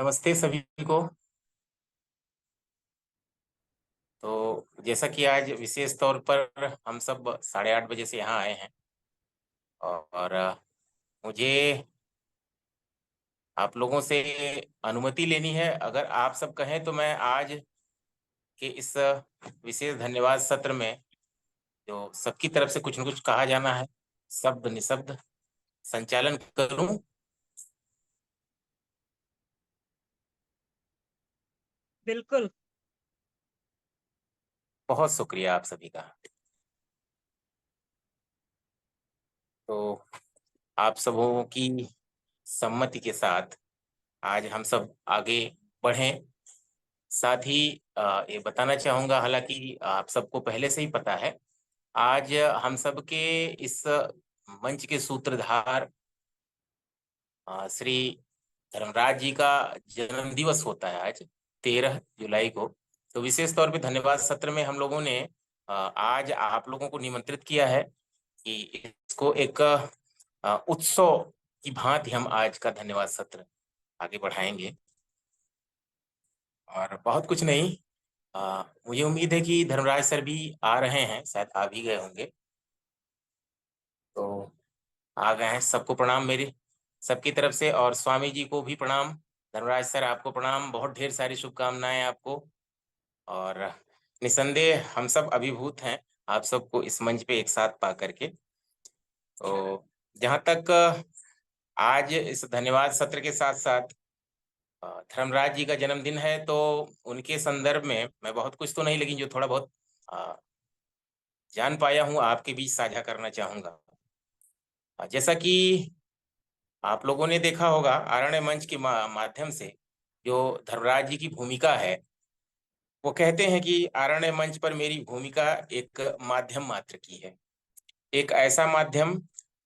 नमस्ते सभी को। तो जैसा कि आज विशेष तौर पर हम सब 8:30 बजे से यहाँ आए हैं और मुझे आप लोगों से अनुमति लेनी है। अगर आप सब कहें तो मैं आज के इस विशेष धन्यवाद सत्र में जो सबकी तरफ से कुछ न कुछ कहा जाना है, शब्द निशब्द संचालन करूं। बिल्कुल। बहुत शुक्रिया आप सभी का। तो आप सबों की सम्मति के साथ आज हम सब आगे बढ़ें। साथ ही ये बताना चाहूँगा, हालाँकि आप सबको पहले से ही पता है, आज हम सब के इस मंच के सूत्रधार श्री धर्मराज जी का जन्म दिवस होता है आज 13 जुलाई को। तो विशेष तौर पे धन्यवाद सत्र में हम लोगों ने आज आप लोगों को निमंत्रित किया है कि इसको एक उत्सव की भांति हम आज का धन्यवाद सत्र आगे बढ़ाएंगे। और बहुत कुछ नहीं, मुझे उम्मीद है कि धर्मराज सर भी आ रहे हैं, शायद आ भी गए होंगे। तो आ गए हैं, सबको प्रणाम मेरी सबकी तरफ से, और स्वामी जी को भी प्रणाम। धर्मराज सर आपको प्रणाम, बहुत ढेर सारी शुभकामनाएं आपको। और निसंदेह हम सब अभिभूत हैं आप सबको इस मंच पे एक साथ पा करके। तो जहाँ तक आज इस धन्यवाद सत्र के साथ साथ धर्मराज जी का जन्मदिन है, तो उनके संदर्भ में मैं बहुत कुछ तो नहीं, लेकिन जो थोड़ा बहुत अ, जान पाया हूँ आपके बीच साझा करना चाहूंगा। जैसा कि आप लोगों ने देखा होगा, आरण्य मंच के माध्यम से जो धर्मराज जी की भूमिका है, वो कहते हैं कि आरण्य मंच पर मेरी भूमिका एक माध्यम मात्र की है। एक ऐसा माध्यम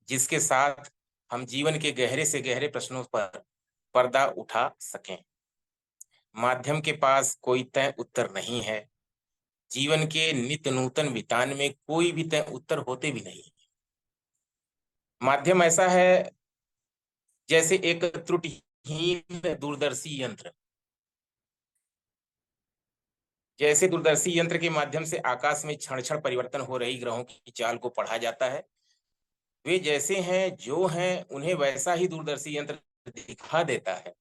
जिसके साथ हम जीवन के गहरे से गहरे प्रश्नों पर पर्दा उठा सकें। माध्यम के पास कोई तय उत्तर नहीं है। जीवन के नित्य नूतन वितान में कोई भी तय उत्तर होते भी नहीं। माध्यम ऐसा है जैसे एक त्रुटिहीन दूरदर्शी यंत्र। जैसे दूरदर्शी यंत्र के माध्यम से आकाश में क्षण क्षण परिवर्तन हो रही ग्रहों की चाल को पढ़ा जाता है, वे जैसे हैं जो हैं उन्हें वैसा ही दूरदर्शी यंत्र दिखा देता है।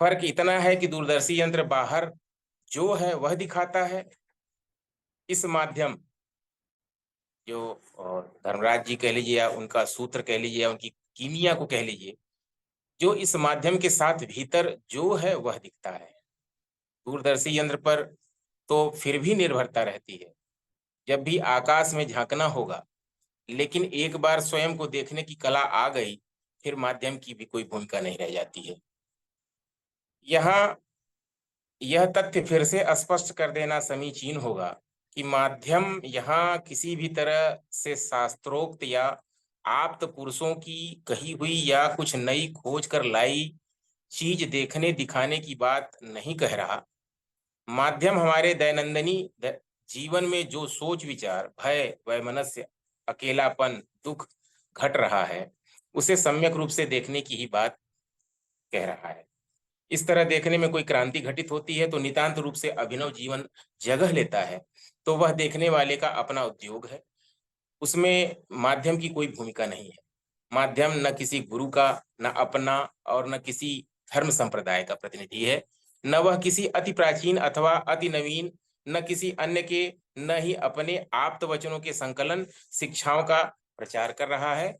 फर्क इतना है कि दूरदर्शी यंत्र बाहर जो है वह दिखाता है। इस माध्यम जो धर्मराज जी कह लीजिए, या उनका सूत्र कह लीजिए, या उनकी कीमिया को कह लीजिए, जो इस माध्यम के साथ भीतर जो है वह दिखता है। दूरदर्शी यंत्र पर तो फिर भी निर्भरता रहती है। जब भी आकाश में झांकना होगा, लेकिन एक बार स्वयं को देखने की कला आ गई, फिर माध्यम की भी कोई भूमिका नहीं रह जाती है। यहाँ यह तथ्य फिर से स्पष्ट कर देना समीचीन होगा कि माध्यम यहाँ किसी भी तरह से शास्त्रोक्त या आप्त पुरुषों की कही हुई या कुछ नई खोज कर लाई चीज देखने दिखाने की बात नहीं कह रहा। माध्यम हमारे दैनंदिनी जीवन में जो सोच विचार, भय, वैमनस्य, अकेलापन, दुख घट रहा है, उसे सम्यक रूप से देखने की ही बात कह रहा है। इस तरह देखने में कोई क्रांति घटित होती है तो नितांत रूप से अभिनव जीवन जगह लेता है, तो वह देखने वाले का अपना उद्योग है। उसमें माध्यम की कोई भूमिका नहीं है। माध्यम न किसी गुरु का, न अपना, और न किसी धर्म संप्रदाय का प्रतिनिधि है। न वह किसी अति प्राचीन अथवा अति नवीन, न किसी अन्य के, न ही अपने आप्त वचनों के संकलन शिक्षाओं का प्रचार कर रहा है।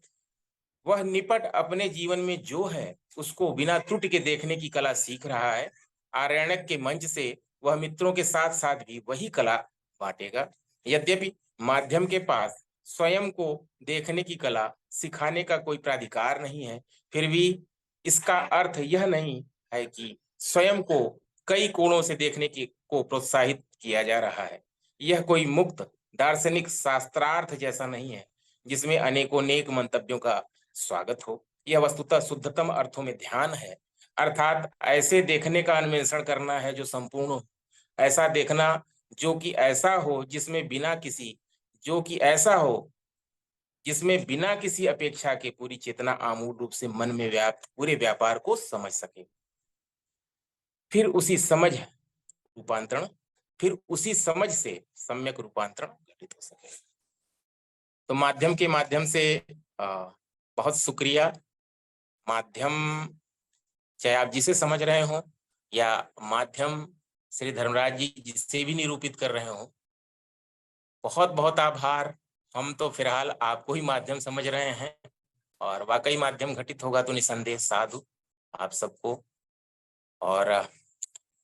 वह निपट अपने जीवन में जो है उसको बिना त्रुटि के देखने की कला सीख रहा है। आरण्यक के मंच से वह मित्रों के साथ साथ भी वही कला बांटेगा। यद्यपि माध्यम के पास स्वयं को देखने की कला सिखाने का कोई प्राधिकार नहीं है, फिर भी इसका अर्थ यह नहीं है कि स्वयं को कई कोणों से देखने की को प्रोत्साहित किया जा रहा है। यह कोई मुक्त दार्शनिक शास्त्रार्थ जैसा नहीं है जिसमें अनेकों नेक मंतव्यों का स्वागत हो। यह वस्तुतः शुद्धतम अर्थों में ध्यान है, अर्थात ऐसे देखने का अन्वेषण करना है जो संपूर्ण हो। ऐसा देखना जो कि ऐसा हो जिसमें बिना किसी, जो कि ऐसा हो जिसमें बिना किसी अपेक्षा के पूरी चेतना आमूल रूप से मन में व्याप्त पूरे व्यापार को समझ सके। फिर उसी समझ रूपांतरण फिर उसी समझ से सम्यक रूपांतरण घटित हो सके। तो माध्यम के माध्यम से बहुत शुक्रिया। माध्यम चाहे आप जिसे समझ रहे हो या माध्यम श्री धर्मराज जी जिसे भी निरूपित कर रहे हो, बहुत बहुत आभार। हम तो फिलहाल आपको ही माध्यम समझ रहे हैं और वाकई माध्यम घटित होगा तो निसंदेह साधु आप सबको। और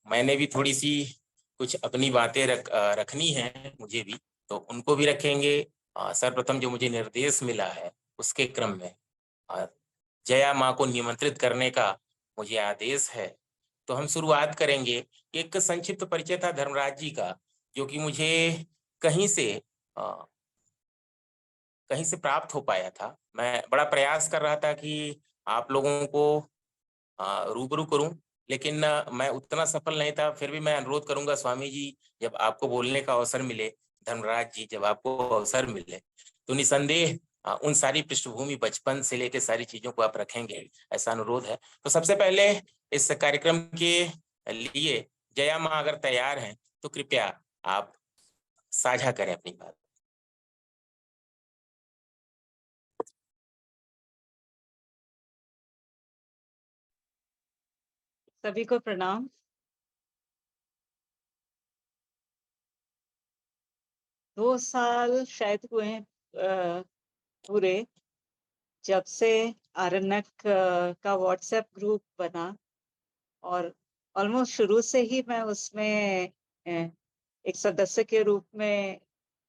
मैंने भी थोड़ी सी कुछ अपनी बातें रखनी है मुझे भी, तो उनको भी रखेंगे। सर्वप्रथम जो मुझे निर्देश मिला है उसके क्रम में जया माँ को निमंत्रित करने का मुझे आदेश है, तो हम शुरुआत करेंगे। एक संक्षिप्त परिचय था धर्मराज जी का, जो कि मुझे कहीं से प्राप्त हो पाया था। मैं बड़ा प्रयास कर रहा था कि आप लोगों को रूबरू करूं, लेकिन मैं उतना सफल नहीं था। फिर भी मैं अनुरोध करूंगा स्वामी जी, जब आपको बोलने का अवसर मिले, धर्मराज जी जब आपको अवसर मिले, तो निसंदेह उन सारी पृष्ठभूमि बचपन से लेकर सारी चीजों को आप रखेंगे, ऐसा अनुरोध है। तो सबसे पहले इस कार्यक्रम के लिए जया माँ अगर तैयार हैं तो कृपया आप साझा करें अपनी बात। सभी को प्रणाम। दो साल शायद हुए हैं पूरे, जब से आरण्यक का व्हाट्सएप ग्रुप बना, और ऑलमोस्ट शुरू से ही मैं उसमें एक सदस्य के रूप में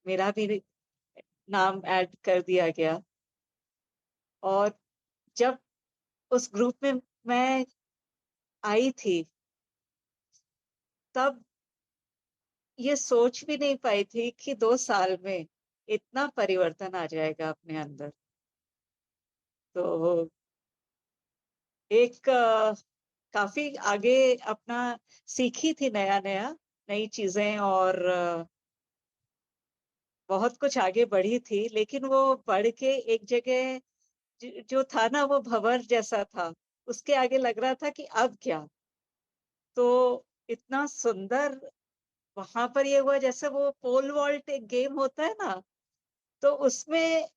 मेरा भी नाम ऐड कर दिया गया। और जब उस ग्रुप में मैं आई थी, तब ये सोच भी नहीं पाई थी कि 2 साल में इतना परिवर्तन आ जाएगा अपने अंदर। तो एक काफी आगे अपना सीखी थी, नया-नया, नई चीजें, और बहुत कुछ आगे बढ़ी थी, लेकिन वो बढ़ के एक जगह जो था ना, वो भंवर जैसा था। उसके आगे लग रहा था कि अब क्या? तो इतना सुंदर वहां पर ये हुआ, जैसे वो पोल वॉल्ट एक गेम होता है ना, तो उसमें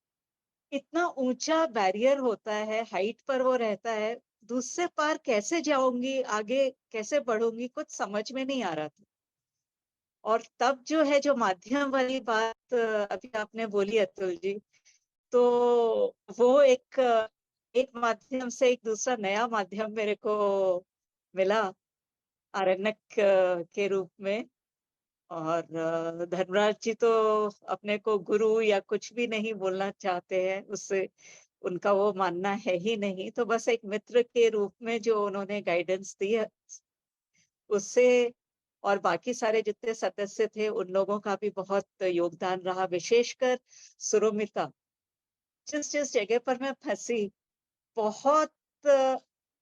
इतना ऊंचा बैरियर होता है, हाइट पर वो रहता है, दूसरे पार कैसे जाऊंगी, आगे कैसे बढ़ूंगी, कुछ समझ में नहीं आ रहा था। और तब जो है, जो माध्यम वाली बात अभी आपने बोली अतुल जी, तो वो एक माध्यम से एक दूसरा नया माध्यम मेरे को मिला, आरण्यक के रूप में। और धर्मराज जी तो अपने को गुरु या कुछ भी नहीं बोलना चाहते हैं, उससे उनका वो मानना है ही नहीं। तो बस एक मित्र के रूप में जो उन्होंने गाइडेंस दी है, उससे, और बाकी सारे जितने सदस्य थे, उन लोगों का भी बहुत योगदान रहा। विशेषकर सुरुमिता, जिस जिस जगह पर मैं फंसी, बहुत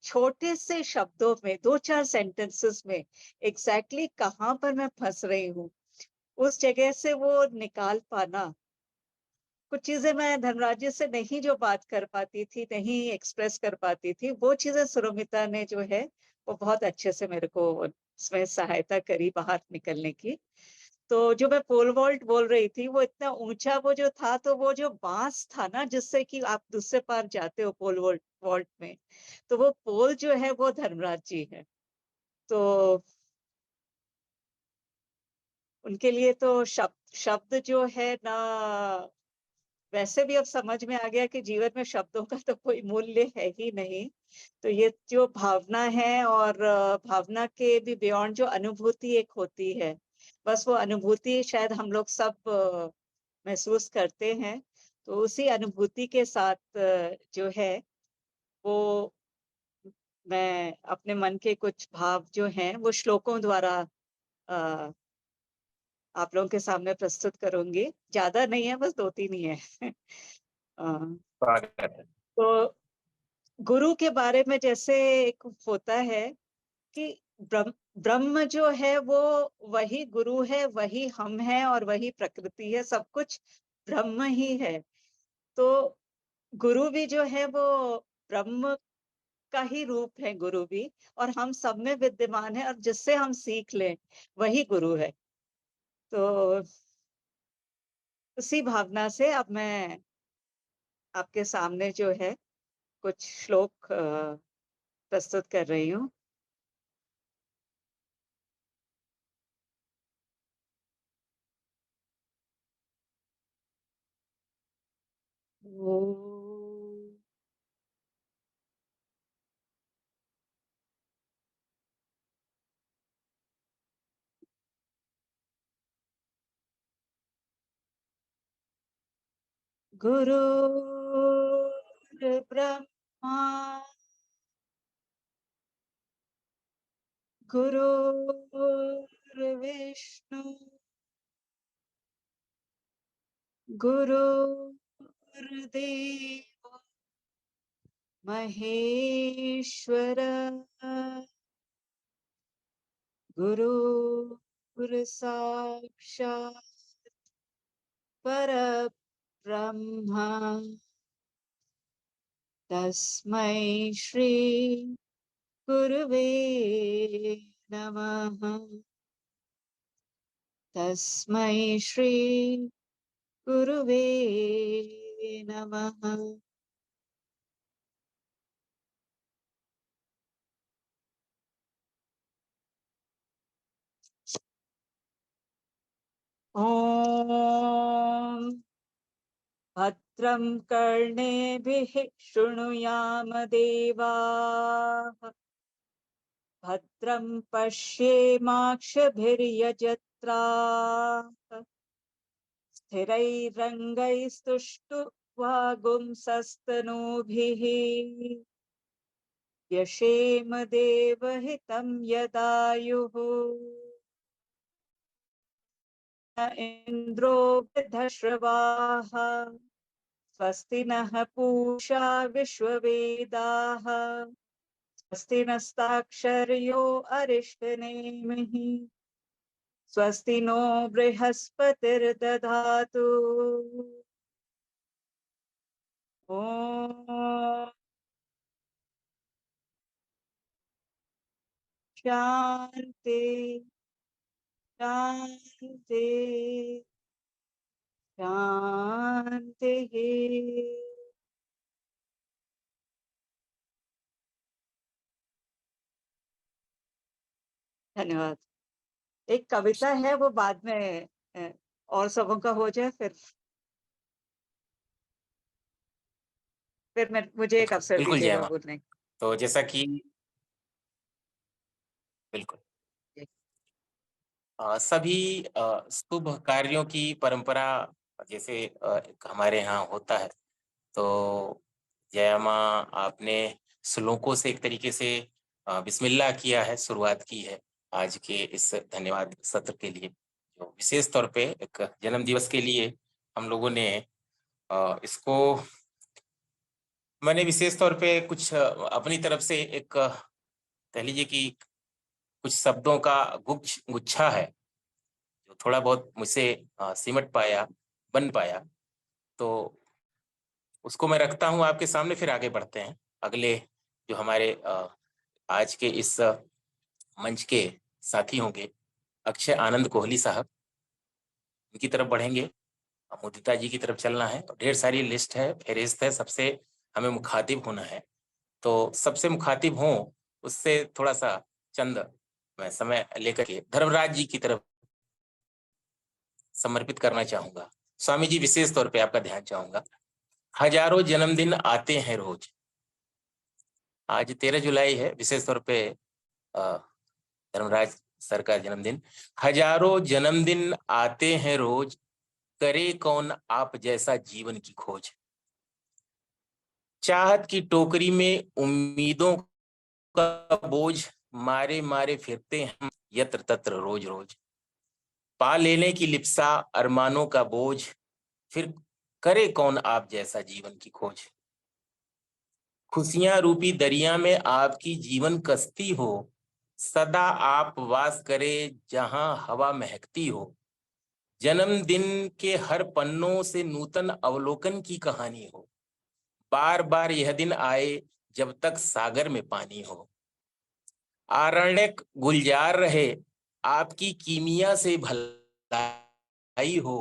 छोटे से शब्दों में, 2-4 सेंटेंसेस में एग्जैक्टली कहाँ पर मैं फंस रही हूँ, उस जगह से वो निकाल पाना। कुछ चीजें मैं धर्मराज जी से नहीं जो बात कर पाती थी, नहीं एक्सप्रेस कर पाती थी, वो चीजें सुरमिता ने जो है, वो बहुत अच्छे से मेरे को उसमें सहायता करी बाहर निकलने की। तो जो मैं पोल वॉल्ट बोल रही थी, वो इतना ऊंचा वो जो था, तो वो जो बांस था ना, जिससे कि आप दूसरे पार जाते हो पोल वॉल्ट वॉल्ट में, तो वो पोल जो है वो धर्मराज जी है। तो उनके लिए तो शब्द शब्द जो है ना, वैसे भी अब समझ में आ गया कि जीवन में शब्दों का तो कोई मूल्य है ही नहीं। तो ये जो भावना है, और भावना के भी बियॉन्ड जो अनुभूति एक होती है, बस वो अनुभूति शायद हम लोग सब महसूस करते हैं। तो उसी अनुभूति के साथ जो है, वो मैं अपने मन के कुछ भाव जो हैं, वो श्लोकों द्वारा अ, आप लोगों के सामने प्रस्तुत करूँगी। ज़्यादा नहीं है, बस 2-3 ही हैं। अ, स्वागत है। तो गुरु के बारे में जैसे एक होता है कि ब्रह्म ब्रह्म जो है वो वही गुरु है, वही हम हैं, और वही प्रकृति है, सब कुछ ब्रह्म ही है। तो गुरु भी जो है वो ब्रह्म का ही रूप है गुरु भी, और हम सब में विद्यमान है, और जिससे हम सीख लें वही गुरु है। तो उसी भावना से अब मैं आपके सामने जो है कुछ श्लोक प्रस्तुत कर रही हूँ। ओम गुरुर्ब्रह्मा गुरुर्विष्णु गुरुर्देव महेश्वर गुरुर्साक्षात् परब्रह्म तस्मै श्री गुरुवे नमः। तस्मै श्री गुरुवे नमः। ॐ भद्रं कर्णेभिः शृणुयाम देवाः, भद्रं पश्येमाक्षभिर्यजत्राः, स्थिरैरङ्गैस्तुष्टुवागुंसस्तनूभिः, व्यशेम देवहितं यदायुः। इन्द्रो वृद्धश्रवाः स्वस्ति नः पूषा विश्ववेदाः, स्वस्ति नस्ताक्षर्यो अरिष्टनेमिः, स्वस्ति नो बृहस्पतिर्दधातु। ॐ शान्ति शान्ति शान्तिः। धन्यवाद। एक कविता है, वो बाद में और सबों का हो जाए, फिर मुझे एक अवसर बिल्कुल जय दीजिएगा मां। बोलने। तो जैसा कि बिल्कुल सभी शुभ कार्यों की परंपरा जैसे एक हमारे यहाँ होता है, तो जया माँ आपने श्लोकों से एक तरीके से बिस्मिल्लाह किया है, शुरुआत की है आज के इस धन्यवाद सत्र के लिए, जो विशेष तौर पे एक जन्म दिवस के लिए हम लोगों ने इसको, मैंने विशेष तौर पे कुछ अपनी तरफ से एक कह लीजिए कि कुछ शब्दों का गुच्छा है जो थोड़ा बहुत मुझसे सिमट पाया, बन पाया, तो उसको मैं रखता हूँ आपके सामने, फिर आगे बढ़ते हैं। अगले जो हमारे आज के इस मंच के साथी होंगे, अक्षय आनंद कोहली साहब, उनकी तरफ बढ़ेंगे, मुदिता जी की तरफ चलना है, ढेर सारी लिस्ट है, फेरिस्त है, सबसे हमें मुखातिब होना है। तो सबसे मुखातिब हों उससे थोड़ा सा चंद मैं समय लेकर के धर्मराज जी की तरफ समर्पित करना चाहूंगा। स्वामी जी, विशेष तौर पे आपका ध्यान चाहूंगा। हजारों जन्मदिन आते हैं रोज, आज 13 जुलाई है, विशेष तौर पे धर्मराज सर का जन्मदिन। हजारों जन्मदिन आते हैं रोज, करे कौन आप जैसा जीवन की खोज। चाहत की टोकरी में उम्मीदों का बोझ मारे मारे फिरते हैं यत्र तत्र रोज रोज। पा लेने की लिप्सा अरमानों का बोझ, फिर करे कौन आप जैसा जीवन की खोज। खुशियां रूपी दरिया में आपकी जीवन कश्ती हो, सदा आप वास करे जहां हवा महकती हो। जन्मदिन के हर पन्नों से नूतन अवलोकन की कहानी हो। बार बार यह दिन आए जब तक सागर में पानी हो। आरण्यक गुलजार रहे, आपकी कीमिया से भलाई हो।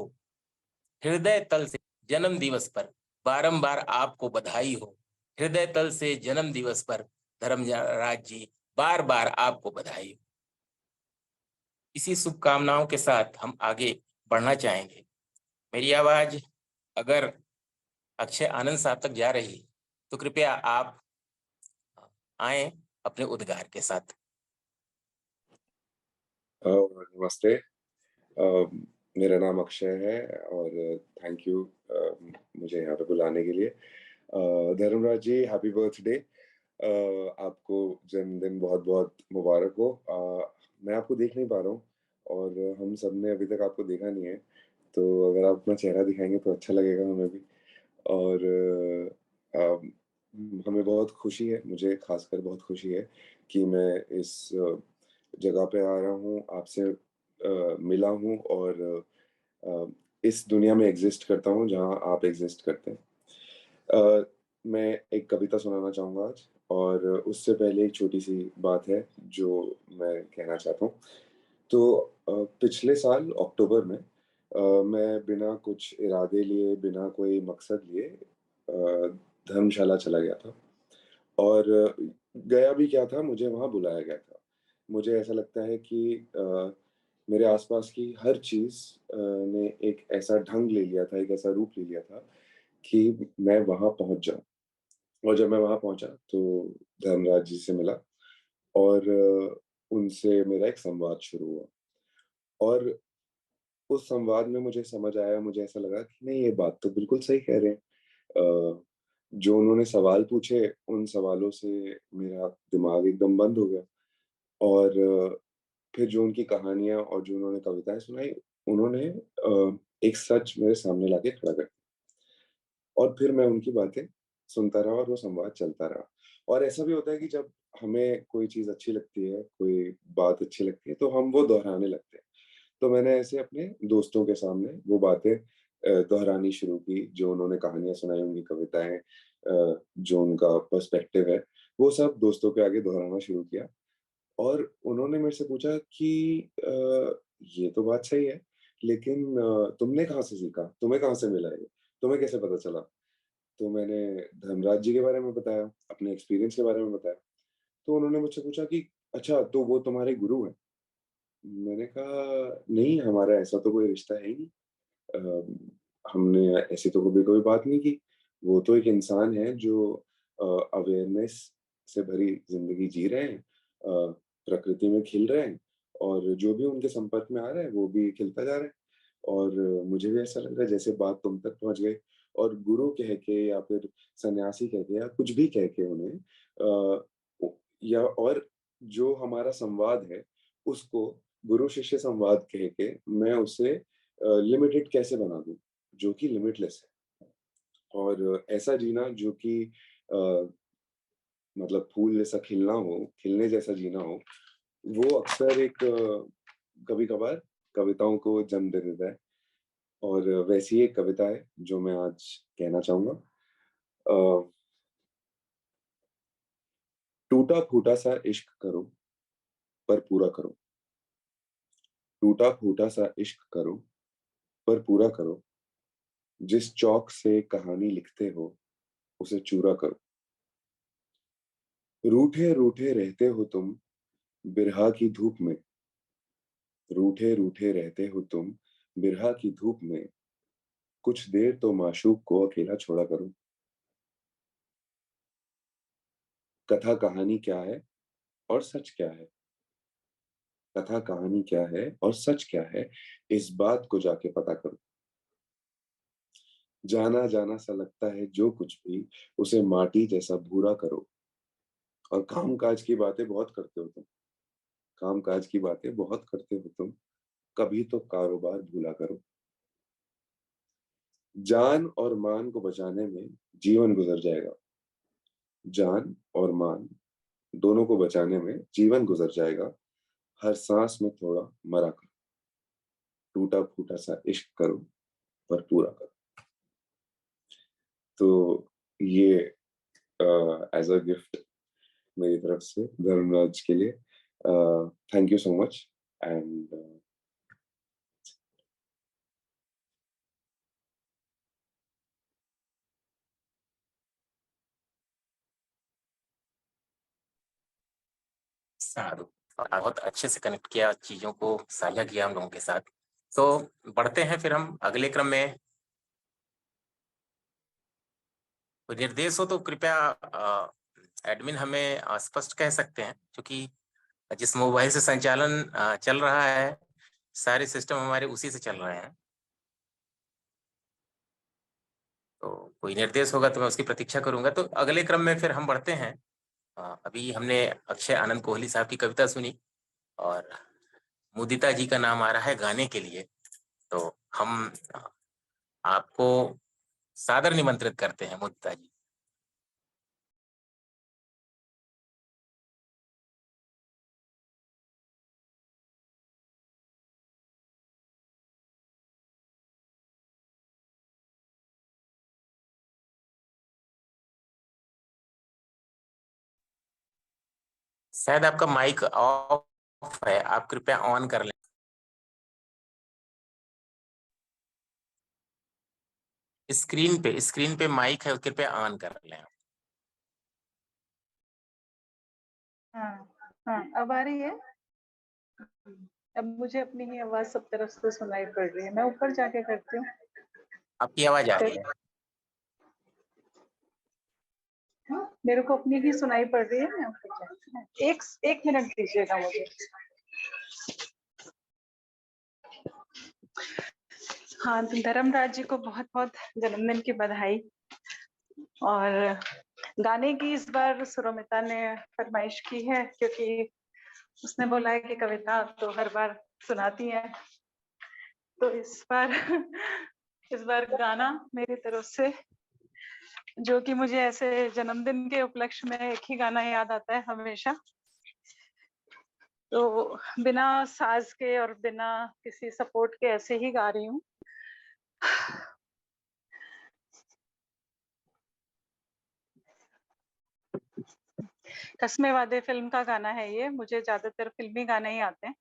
हृदय तल से जन्म दिवस पर बारंबार आपको बधाई हो। हृदय तल से जन्म दिवस पर धर्मराज जी बार बार आपको बधाई हो। इसी शुभकामनाओं के साथ हम आगे बढ़ना चाहेंगे। मेरी आवाज अगर अक्षय आनंद साहब तक जा रही तो कृपया आप आए अपने उद्गार के साथ। नमस्ते। मेरा नाम अक्षय है और थैंक यू मुझे यहाँ पे बुलाने के लिए। धर्मराज जी, हैप्पी बर्थडे। आपको जन्मदिन बहुत-बहुत मुबारक हो। मैं आपको देख नहीं पा रहा हूँ और हम सबने अभी तक आपको देखा नहीं है, तो अगर आप अपना चेहरा दिखाएँगे तो अच्छा लगेगा हमें भी। और हमें बहुत खुशी है, मुझे ख़ासकर बहुत खुशी है कि मैं इस जगह पे आ रहा हूँ, आपसे मिला हूँ और अ, इस दुनिया में एग्ज़िस्ट करता हूँ जहाँ आप एग्ज़िस्ट करते हैं। मैं एक कविता सुनाना चाहूँगा आज और उससे पहले एक छोटी-सी बात है जो मैं कहना चाहता हूँ। तो पिछले साल अक्टूबर में मैं बिना कुछ इरादे लिए, बिना कोई मकसद लिए धर्मशाला चला गया था और गया भी क्या था, मुझे वहाँ बुलाया गया था। मुझे ऐसा लगता है कि मेरे आस-पास की हर चीज़ ने एक ऐसा ढंग ले लिया था, एक ऐसा रूप ले लिया था कि मैं वहाँ पहुँच जाऊँ। और जब मैं वहाँ पहुँचा तो धर्मराज जी से मिला और उनसे मेरा एक संवाद शुरू हुआ और उस संवाद में मुझे समझ आया, मुझे ऐसा लगा कि नहीं, ये बात तो बिल्कुल सही कह रहे हैं। जो उन्होंने सवाल पूछे, उन सवालों से मेरा दिमाग एकदम बंद हो गया और फिर जो उनकी कहानियाँ और जो उन्होंने कविताएँ सुनाई, उन्होंने एक सच मेरे सामने लाके खड़ा कर दिया और फिर मैं उनकी बातें सुनता रहा और वो संवाद चलता रहा। और ऐसा भी होता है कि जब हमें कोई चीज़ अच्छी लगती है, कोई बात अच्छी लगती है, तो हम वो दोहराने लगते हैं। तो मैंने ऐसे अपने दोस्तों के सामने वो बातें दोहरानी शुरू की, जो उन्होंने कहानियाँ सुनाई, उनकी कविताएँ, जो उनका पर्सपेक्टिव है, वो सब दोस्तों के आगे दोहराना शुरू किया और उन्होंने मेरे से पूछा कि ये तो बात सही है, लेकिन तुमने कहाँ से सीखा? तुम्हें कहाँ से मिला ये? तुम्हें कैसे पता चला? तो मैंने धर्मराज जी के बारे में बताया, अपने एक्सपीरियंस के बारे में बताया। तो उन्होंने मुझसे पूछा कि अच्छा, तो वो तुम्हारे गुरु हैं? मैंने कहा नहीं, हमारा ऐसा तो कोई रिश्ता है ही नहीं। हमने ऐसी तो कभी कोई बात नहीं की। वो तो एक इंसान है जो अवेयरनेस से भरी ज़िंदगी जी रहे हैं, प्रकृति में खिल रहे हैं और जो भी उनके संपर्क में आ रहा है, वो भी खिलता जा रहा है। और मुझे भी ऐसा लग रहा है जैसे बात तुम तक पहुँच गई और गुरु कह के या फिर सन्यासी कह के या कुछ भी कह के उन्हें ओ या और जो हमारा संवाद है, उसको गुरु-शिष्य संवाद कह के मैं उसे लिमिटेड कैसे बना दूँ, जो कि लिमिटलेस है। और ऐसा जीना जो कि अ, मतलब फूल जैसा खिलना हो, खिलने जैसा जीना हो, वो अक्सर एक कभी-कभार कविताओं को जन्म दे देता है और वैसी ही एक कविता है जो मैं आज कहना चाहूँगा। अ, टूटा-फूटा सा इश्क करो, पर पूरा करो। टूटा-फूटा सा इश्क करो, पर पूरा करो। जिस चॉक से कहानी लिखते हो, उसे चूरा करो। रूठे-रूठे रहते हो तुम बिरहा की धूप में, रूठे-रूठे रहते हो तुम बिरहा की धूप में, कुछ देर तो माशूक को अकेला छोड़ा करो। कथा कहानी क्या है और सच क्या है? कथा कहानी क्या है और सच क्या है? इस बात को जाके पता करो। जाना-जाना सा लगता है जो कुछ भी, उसे माटी जैसा भूरा करो। और काम-काज की बातें बहुत करते हो तुम, काम-काज की बातें बहुत करते हो तुम, कभी तो कारोबार भूला करो। जान और मान को बचाने में जीवन गुज़र जाएगा। जान और मान दोनों को बचाने में जीवन गुज़र जाएगा, हर साँस में थोड़ा मरा करो। टूटा-फूटा सा इश्क करो पर पूरा करो। तो ये एज़ अ गिफ्ट मेरी तरफ से धर्मराज के लिए। Thank you so much and सारू, बहुत अच्छे से कनेक्ट किया, चीजों को साझा किया हम लोगों के साथ। तो बढ़ते हैं फिर हम अगले क्रम में। कोई निर्देश हो तो कृपया एडमिन हमें स्पष्ट कह सकते हैं, क्योंकि जिस मोबाइल से संचालन चल रहा है, सारे सिस्टम हमारे उसी से चल रहे हैं। तो कोई निर्देश होगा तो मैं उसकी प्रतीक्षा करूंगा। तो अगले क्रम में फिर हम बढ़ते हैं। अभी हमने अक्षय आनंद कोहली साहब की कविता सुनी और मुदिता जी का नाम आ रहा है गाने के लिए। तो हम आपको सादर निमंत्रित करते हैं मुदिता जी। शायद आपका माइक ऑफ है, आप कृपया ऑन कर लें। स्क्रीन पे माइक है, कृपया ऑन कर लें। हाँ हाँ, अब आ रही है। अब मुझे अपनी ही आवाज सब तरफ से सुनाई पड़ रही है। मैं ऊपर जाके करती हूँ। आपकी आवाज आ रही है। मेरे को अपनी ही सुनाई पड़ रही है। मैं ऊपर जाती हूँ। एक मिनट दीजिएगा मुझे। हाँ, तो धर्मराज जी को बहुत बहुत जन्मदिन की बधाई। और गाने की इस बार सुरोमिता ने फरमाइश की है, क्योंकि उसने बोला है कि कविता तो हर बार सुनाती है, तो इस बार गाना मेरी तरफ से, जो कि मुझे ऐसे जन्मदिन के उपलक्ष्य में एक ही गाना याद आता है हमेशा। तो बिना साज के और बिना किसी सपोर्ट के ऐसे ही गा रही हूँ। कस्मे वादे फिल्म का गाना है ये। मुझे ज्यादातर फिल्मी गाने ही आते हैं,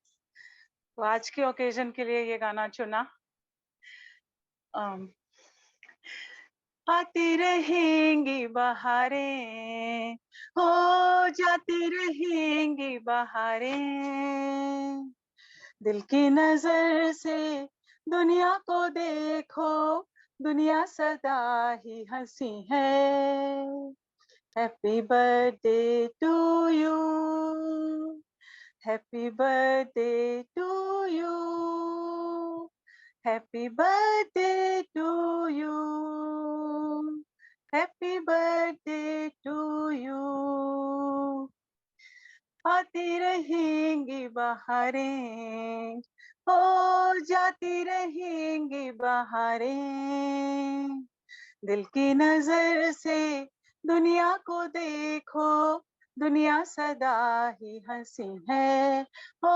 तो आज के ओकेजन के लिए ये गाना चुना। आती रहेंगी बहारें, हो जाती रहेंगी बहारें, दिल की नजर से दुनिया को देखो, दुनिया सदा ही हंसी है। Happy birthday to you, happy birthday to you, happy birthday to you, happy birthday to you. आती रहेंगी बहारें, हो जाती रहेंगी बहारें, दिल की नजर से दुनिया को देखो, दुनिया सदा ही हंसी है। हो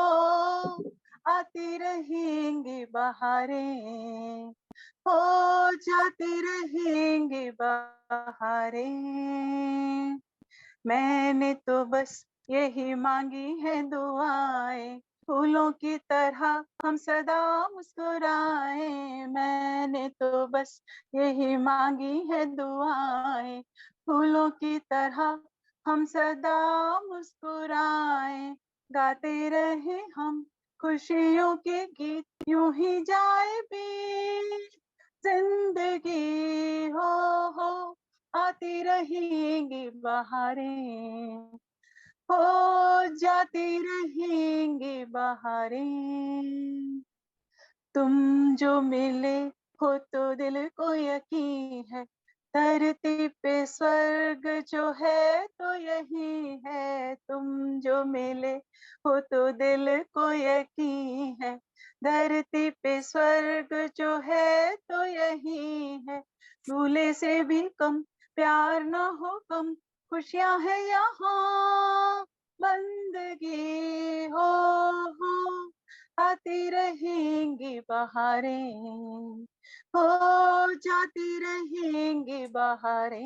आती रहेंगी बहारें, हो जाती रहेंगी बहारें, मैंने तो बस यही मांगी है दुआएं, फूलों की तरह हम सदा मुस्कुराएं। मैंने तो बस यही मांगी है दुआएं, फूलों की तरह हम सदा मुस्कुराएं। गाते रहे हम खुशियों के गीत, यूं ही जाए बीत जिंदगी। हो आती रहेंगी बहारें, हो जाती रहेंगी बहारें, तुम जो मिले हो तो दिल को यकीन है, धरती पे स्वर्ग जो है तो यही है। तुम जो मिले हो तो दिल को यकीन है, धरती पे स्वर्ग जो है तो यही है। भूले से भी कम प्यार ना हो कम, खुशियां है यहाँ बंदगी। हो आती रहेंगी बहारें, हो जाती रहेंगी बहारें।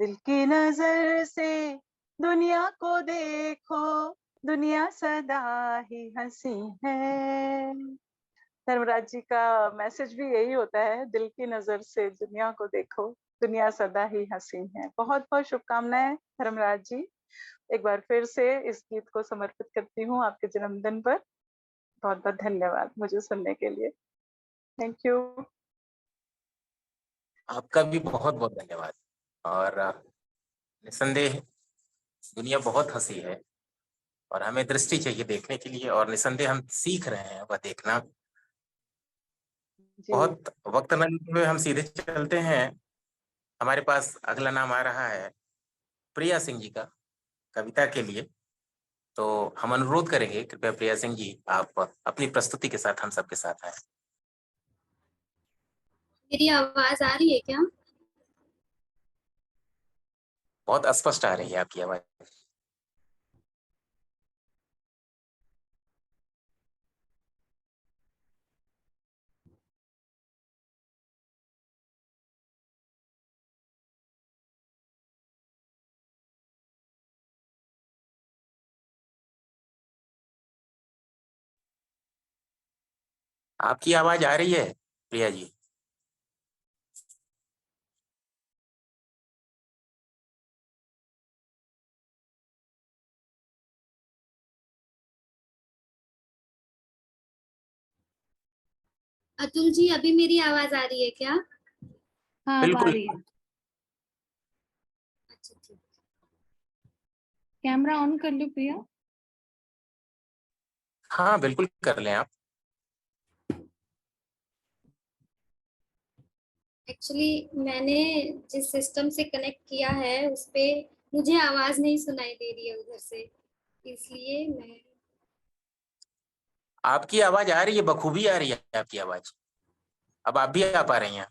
दिल की नजर से दुनिया को देखो, दुनिया सदा ही हंसी है। धर्मराज जी का मैसेज भी यही होता है, दिल की नजर से दुनिया को देखो, दुनिया सदा ही हसीन है। बहुत बहुत शुभकामनाएं धर्मराज जी। एक बार फिर से इस गीत को समर्पित करती हूँ आपके जन्मदिन पर। बहुत बहुत धन्यवाद मुझे सुनने के लिए। Thank you. आपका भी बहुत बहुत धन्यवाद। और निसंदेह दुनिया बहुत हंसी है और हमें दृष्टि चाहिए देखने के लिए, और निसंदेह हम सीख रहे हैं वह देखना। जी बहुत वक्त न लेते हुए हम सीधे चलते हैं। हमारे पास अगला नाम आ रहा है प्रिया सिंह जी का, कविता के लिए। तो हम अनुरोध करेंगे, कृपया प्रिया सिंह जी आप अपनी प्रस्तुति के साथ हम सबके साथ आए। मेरी आवाज आ रही है क्या? बहुत अस्पष्ट आ रही है आपकी आवाज। आपकी आवाज आ रही है प्रिया जी? अतुल जी, अभी मेरी आवाज आ रही है क्या? हाँ अब आ बिल्कुल। रही है। अच्छा ठीक। कैमरा ऑन कर लो प्रिया। हाँ बिल्कुल कर लें आप। एक्चुअली मैंने जिस सिस्टम से कनेक्ट किया है उस पे मुझे आवाज नहीं सुनाई दे रही है उधर से, इसलिए मैं आपकी आवाज आ रही है, बखूबी आ रही है आपकी आवाज। अब आप भी आ पा रही हैं।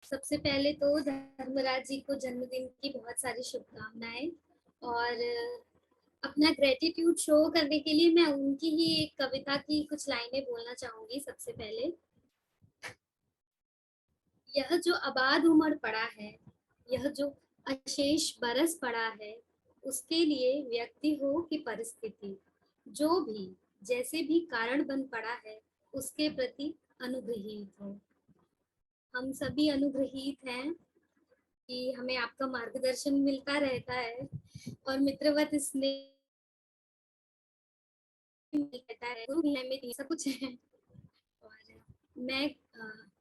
सबसे पहले तो धर्मराज जी को जन्मदिन की बहुत सारी शुभकामनाएं, और अपना ग्रेटिट्यूड शो करने के लिए मैं उनकी ही एक कविता की कुछ लाइनें बोलना चाहूंगी। सबसे पहले, यह जो आबाद उमड़ पड़ा है, यह जो अशेष बरस पड़ा है, उसके लिए व्यक्ति हो कि परिस्थिति, जो भी जैसे भी कारण बन पड़ा है, उसके प्रति अनुग्रहित हो। हम सभी अनुग्रहित हैं कि हमें आपका मार्गदर्शन मिलता रहता है और मित्रवत स्नेह मिलता है, गुरु भी हमें सब कुछ है। और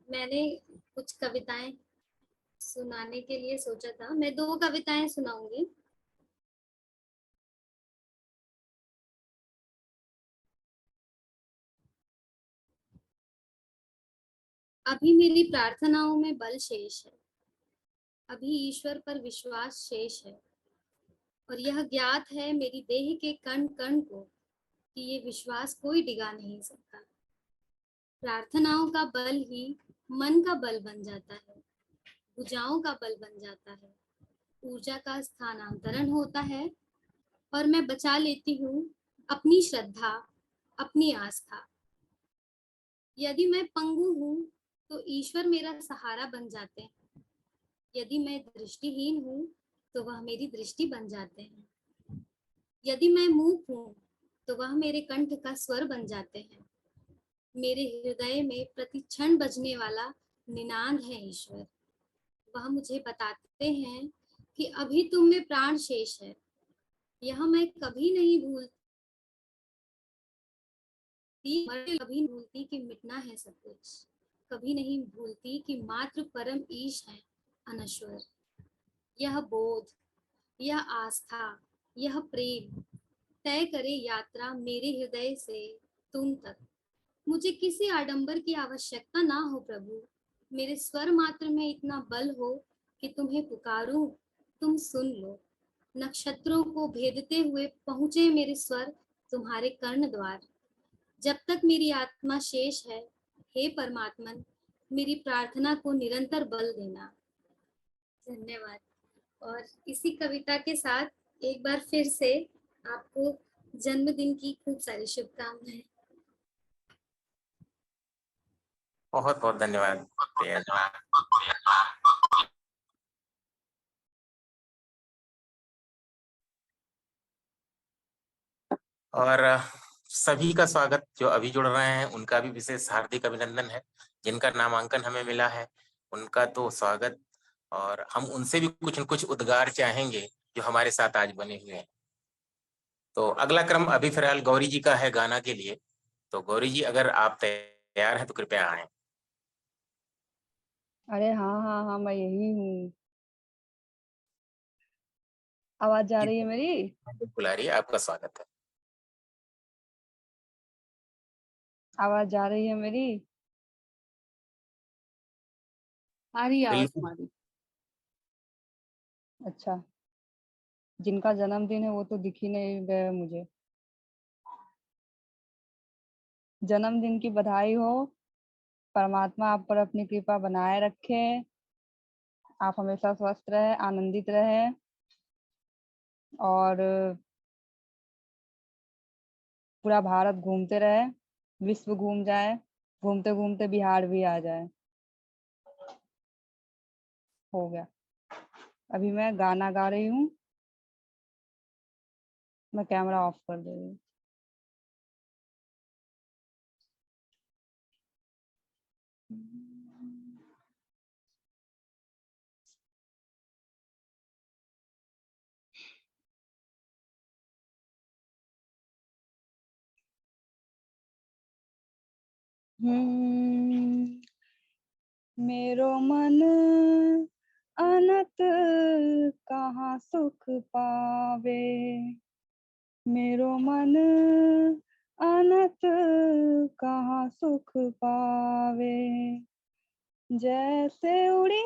मैंने कुछ कविताएं सुनाने के लिए सोचा था। मैं 2 कविताएं सुनाऊंगी। अभी मेरी प्रार्थनाओं में बल शेष है, अभी ईश्वर पर विश्वास शेष है, और यह ज्ञात है मेरी देह के कण कण को कि ये विश्वास कोई डिगा नहीं सकता। प्रार्थनाओं का बल ही मन का बल बन जाता है, भुजाओं का बल बन जाता है, ऊर्जा का स्थानांतरण होता है, और मैं बचा लेती हूँ अपनी श्रद्धा, अपनी आस्था। यदि मैं पंगु हूँ तो ईश्वर मेरा सहारा बन जाते हैं, यदि मैं दृष्टिहीन हूँ तो वह मेरी दृष्टि बन जाते हैं, यदि मैं मूक हूँ तो वह मेरे कंठ का स्वर बन जाते हैं। मेरे हृदय में प्रति क्षण बजने वाला निनाद है ईश्वर। वह मुझे बताते हैं कि अभी तुम में प्राण शेष है। यह मैं कभी नहीं भूलती, कभी भूलती कि मिटना है सब कुछ, कभी नहीं भूलती कि मात्र परम ईश है अनश्वर। यह बोध, यह आस्था, यह प्रेम तय करे यात्रा मेरे हृदय से तुम तक। मुझे किसी आडंबर की आवश्यकता ना हो प्रभु, मेरे स्वर मात्र में इतना बल हो कि तुम्हें पुकारूं, तुम सुन लो। नक्षत्रों को भेदते हुए पहुंचे मेरे स्वर तुम्हारे कर्ण द्वार। जब तक मेरी आत्मा शेष है, हे परमात्मन, मेरी प्रार्थना को निरंतर बल देना। धन्यवाद। और इसी कविता के साथ एक बार फिर से आपको जन्मदिन की खूब सारी शुभकामनाएं। बहुत बहुत धन्यवाद प्रिया जी। और सभी का स्वागत, जो अभी जुड़ रहे हैं उनका भी विशेष हार्दिक अभिनंदन है। जिनका नामांकन हमें मिला है उनका तो स्वागत, और हम उनसे भी कुछ न कुछ उद्गार चाहेंगे जो हमारे साथ आज बने हुए हैं। तो अगला क्रम अभी फिलहाल गौरी जी का है गाना के लिए। तो गौरी जी, अगर आप तैयार हैं तो कृपया आएं। अरे हाँ हाँ हाँ, मैं यही हूँ। आवाज जा रही है मेरी? बिल्कुल आ रही है, आपका स्वागत है। आवाज जा रही है मेरी? आ रही है आवाज बिल्कुल। तुम्हारी। अच्छा, जिनका जन्मदिन है वो तो दिख ही नहीं गए मुझे। जन्मदिन की बधाई हो। परमात्मा आप पर अपनी कृपा बनाए रखे। आप हमेशा स्वस्थ रहे, आनंदित रहे, और पूरा भारत घूमते रहे, विश्व घूम जाए, घूमते घूमते बिहार भी आ जाए। हो गया। अभी मैं गाना गा रही हूँ। मैं कैमरा ऑफ कर दे रही हूँ। मेरो मन अनत कहाँ सुख पावे, मेरो मन अनत कहाँ सुख पावे। जैसे उड़ी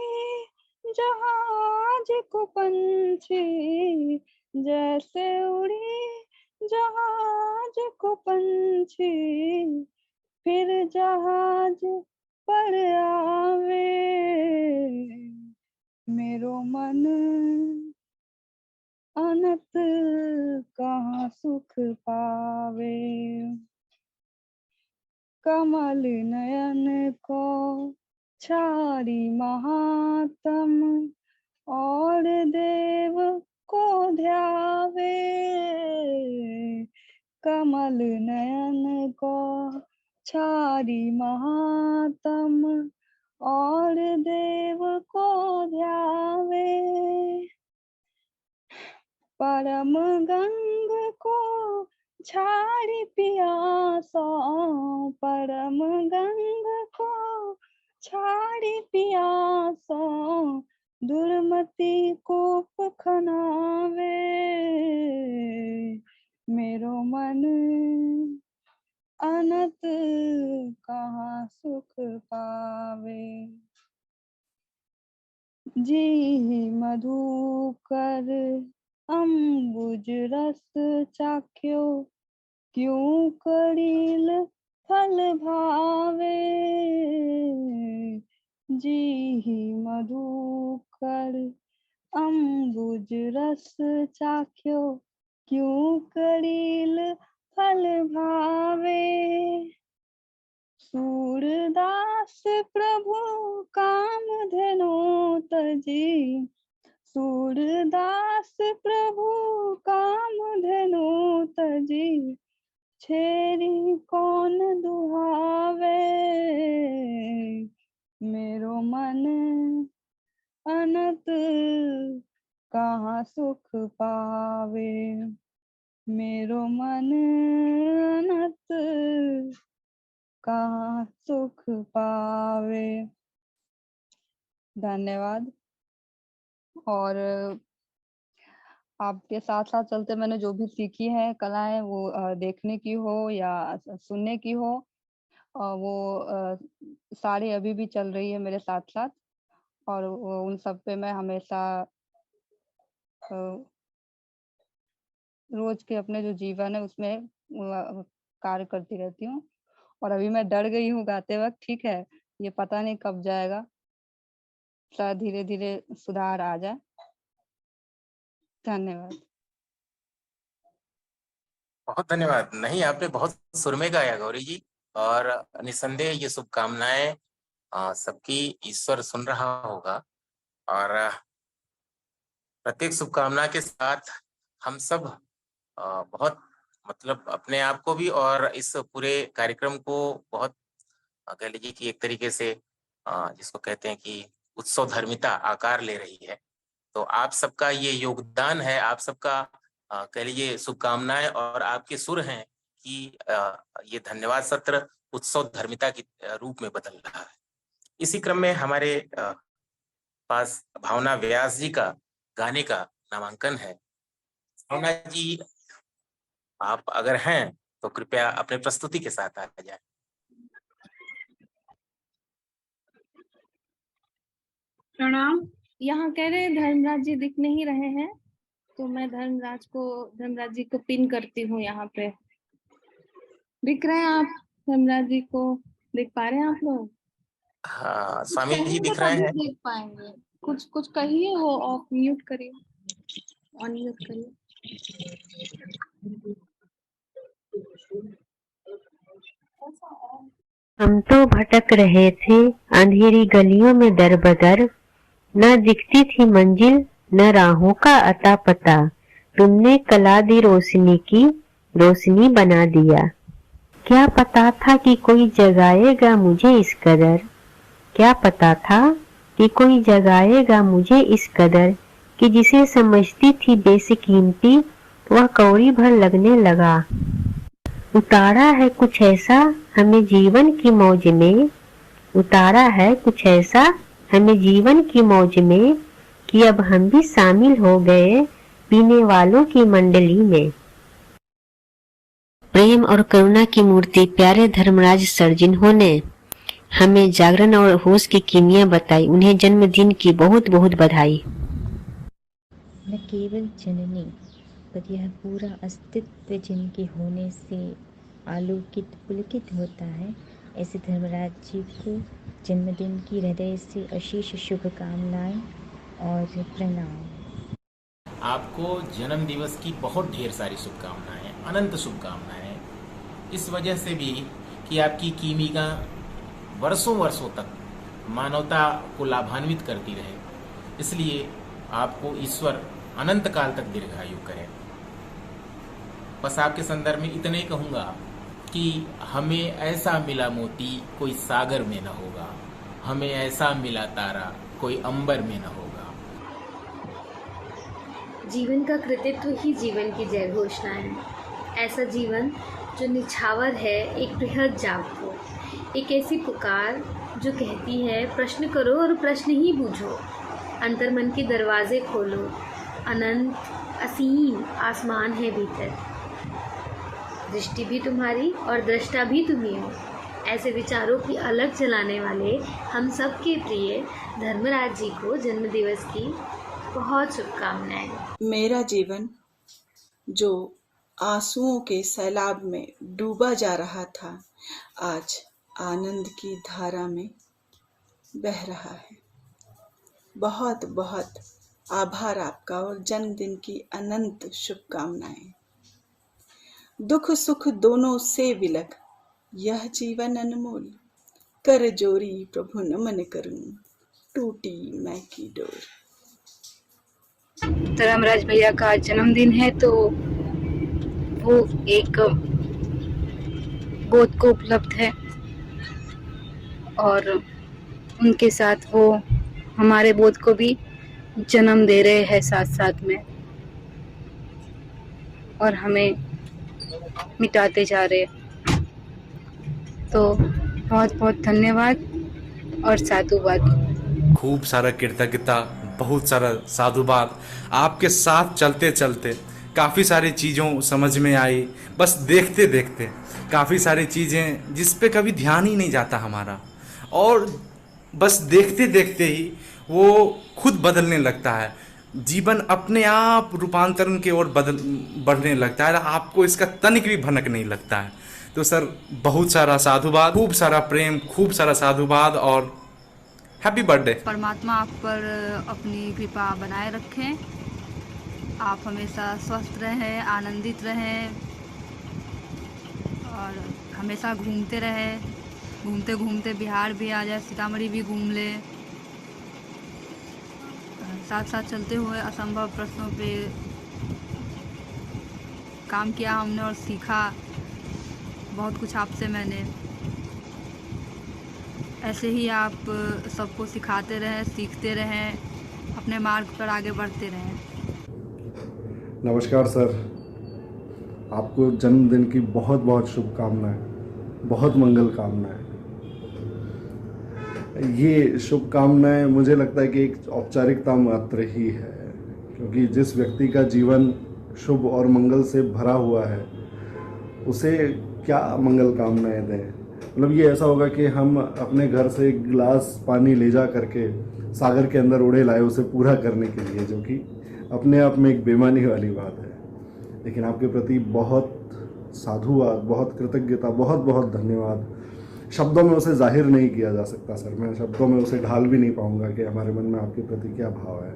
जहाज को पंछी, जैसे उड़ी जहाज को पंछी, फिर जहाज पर आवे, मेरो मन अनत कहाँ सुख पावे। कमल नयन को छाड़ी महात्म, और देव को ध्यावे। कमल नयन को छाड़ी महात्म, और देव को ध्यावे। परम गंग को छाड़ी पियासा, परम गंग को छाड़ी पियासा, दुर्मति को पखनावे, मेरो मन अनत कहाँ सुख पावे। जी मधुकर अम्बुज रस चाख्यो, क्यों करील फल भावे। जी मधुकर अम्बुज रस चाख्यो, क्यों करील फल भावे। सूरदास प्रभु कामधेनु तजी, सूरदास प्रभु कामधेनु तजी, छेरी कौन दुहावे। मेरो मन अनत कहाँ सुख पावे, मेरो मन अनत कहाँ सुख पावे। धन्यवाद। और आपके साथ साथ चलते मैंने जो भी सीखी है कलाएं, वो देखने की हो या सुनने की हो, वो सारी अभी भी चल रही है मेरे साथ साथ, और उन सब पे मैं हमेशा रोज के अपने जो जीवन है उसमें कार्य करती रहती हूँ। और अभी मैं डर गई हूँ गाते वक्त, ठीक है, ये पता नहीं कब जाएगा, शायद धीरे धीरे सुधार आ जाए। धन्यवाद। बहुत धन्यवाद। नहीं, आपने बहुत सुर में गाया गौरी जी, और निसंदेह ये शुभकामनाएं सबकी ईश्वर सुन रहा होगा, और प्रत्येक शुभकामना के साथ हम सब बहुत मतलब अपने आप को भी और इस पूरे कार्यक्रम को बहुत कह लीजिए कि एक तरीके से जिसको कहते हैं कि उत्सव धर्मिता आकार ले रही है। तो आप सबका ये योगदान है, आप सबका कह लीजिए शुभकामनाएं और आपके सुर हैं कि ये धन्यवाद सत्र उत्सव धर्मिता की रूप में बदल रहा है। इसी क्रम में हमारे पास भावना व्यास जी का गाने का नामांकन है। भावना जी, आप अगर हैं तो कृपया अपने प्रस्तुति के साथ आ जाए। प्रणाम। यहाँ कह रहे हैं धर्मराज जी दिख नहीं रहे हैं, तो मैं धर्मराज जी को पिन करती हूँ। यहाँ पे दिख रहे हैं आप? धर्मराज जी को देख पा रहे हैं आप लोग? हाँ, स्वामी जी कहिए दिख तो रहे तभी हैं। देख पाएंगे। कुछ कहिए, वो ऑफ म्यूट करिए, ऑन म्यूट करिए। हम तो भटक रहे थे अंधेरी गलियों में दर बदर, न दिखती थी मंजिल न राहों का अता पता। तुमने कला दी रोशनी की, रोशनी बना दिया। क्या पता था कि कोई जगाएगा मुझे इस कदर, क्या पता था कि कोई जगाएगा मुझे इस कदर, कि जिसे समझती थी बेशकीमती वह कौड़ी भर लगने लगा। उतारा है कुछ ऐसा हमें जीवन की मौज में, उतारा है कुछ ऐसा हमें जीवन की मौज में, कि अब हम भी शामिल हो गए पीने वालों की मंडली में। प्रेम और करुणा की मूर्ति प्यारे धर्मराज सर जिन्होंने हमें जागरण और होश की कीमिया बताई, उन्हें जन्मदिन की बहुत बहुत बधाई। न केवल जननी पर यह पूरा अस्तित्व जिनके होने से आलोकित पुलकित होता है, ऐसे धर्मराज जी को जन्मदिन की हृदय से अशेष शुभकामनाएं और प्रणाम। आपको जन्म दिवस की बहुत ढेर सारी शुभकामनाएं, अनंत शुभकामनाएं। इस वजह से भी कि आपकी कीमिया वर्षों वर्षों तक मानवता को लाभान्वित करती रहे, इसलिए आपको ईश्वर अनंत काल तक दीर्घायु करे। बस आपके संदर्भ में इतना ही कहूँगा कि हमें ऐसा मिला मोती कोई सागर में न होगा, हमें ऐसा मिला तारा कोई अंबर में न होगा। जीवन का कृतित्व ही जीवन की जय घोषणा है। ऐसा जीवन जो निछावर है, एक बृहद जागो, एक ऐसी पुकार जो कहती है प्रश्न करो और प्रश्न ही बूझो, अंतर्मन के दरवाजे खोलो, अनंत असीम आसमान है भीतर, दृष्टि भी तुम्हारी और दृष्टा भी तुम्ही हो। ऐसे विचारों की अलग जलाने वाले हम सब के प्रिय धर्मराज जी को जन्मदिवस की बहुत शुभकामनाएं। मेरा जीवन जो आंसुओं के सैलाब में डूबा जा रहा था, आज आनंद की धारा में बह रहा है। बहुत बहुत आभार आपका और जन्मदिन की अनंत शुभकामनाएं। दुख सुख दोनों से विलख यह जीवन अनमोल, कर जोरी प्रभु नमन करूं, टूटी मैं की डोर। धर्मराज भैया का जन्मदिन है, तो वो एक बोध को उपलब्ध है और उनके साथ वो हमारे बोध को भी जन्म दे रहे हैं साथ साथ में, और हमें मिटाते जा रहे। तो बहुत बहुत धन्यवाद और साधुवाद। खूब सारा कृतज्ञता, बहुत सारा साधुवाद। आपके साथ चलते चलते काफ़ी सारी चीज़ों समझ में आई, बस देखते देखते काफ़ी सारी चीज़ें जिस पे कभी ध्यान ही नहीं जाता हमारा, और बस देखते देखते ही वो खुद बदलने लगता है। जीवन अपने आप रूपांतरण की ओर बढ़ने लगता है, आपको इसका तनिक भी भनक नहीं लगता है। तो सर बहुत सारा साधुवाद, खूब सारा प्रेम, खूब सारा साधुवाद और हैप्पी बर्थडे। परमात्मा आप पर अपनी कृपा बनाए रखें, आप हमेशा स्वस्थ रहें, आनंदित रहें और हमेशा घूमते रहे, घूमते घूमते बिहार भी आ जाए, सीतामढ़ी भी घूम ले। साथ साथ चलते हुए असंभव प्रश्नों पे काम किया हमने और सीखा बहुत कुछ आपसे मैंने। ऐसे ही आप सबको सिखाते रहें, सीखते रहें, अपने मार्ग पर आगे बढ़ते रहें। नमस्कार सर, आपको जन्मदिन की बहुत बहुत शुभकामनाएं, बहुत मंगल कामनाएं। ये शुभकामनाएं मुझे लगता है कि एक औपचारिकता मात्र ही है, क्योंकि जिस व्यक्ति का जीवन शुभ और मंगल से भरा हुआ है उसे क्या मंगल कामनाएं दें। मतलब ये ऐसा होगा कि हम अपने घर से एक गिलास पानी ले जा करके सागर के अंदर उड़े लाए उसे पूरा करने के लिए, जो कि अपने आप में एक बेईमानी वाली बात है। लेकिन आपके प्रति बहुत साधुवाद, बहुत कृतज्ञता, बहुत बहुत धन्यवाद। शब्दों में उसे जाहिर नहीं किया जा सकता सर, मैं शब्दों में उसे ढाल भी नहीं पाऊंगा कि हमारे मन में आपके प्रति क्या भाव है।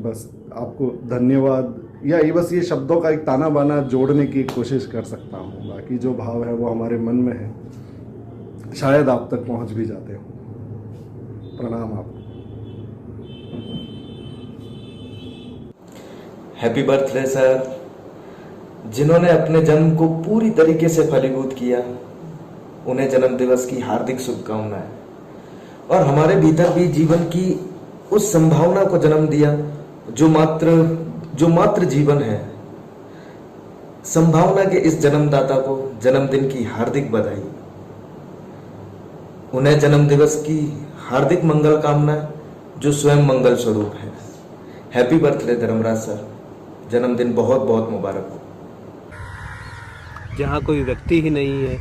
बस आपको धन्यवाद, या ये बस ये शब्दों का एक ताना बाना जोड़ने की कोशिश कर सकता हूँ। बाकी जो भाव है वो हमारे मन में है, शायद आप तक पहुँच भी जाते हो। प्रणाम आपको। Happy birthday sir. जिन्होंने अपने जन्म को पूरी तरीके से फलीभूत किया उन्हें जन्म दिवस की हार्दिक शुभकामनाएं। और हमारे भीतर भी जीवन की उस संभावना को जन्म दिया जो मात्र जीवन है। संभावना के इस जन्मदाता को जन्मदिन की हार्दिक बधाई। उन्हें जन्म दिवस की हार्दिक मंगल कामनाएं जो स्वयं मंगल स्वरूप है। हैप्पी बर्थडे धर्मराज सर, जन्मदिन बहुत बहुत मुबारक हो। जहाँ कोई व्यक्ति ही नहीं है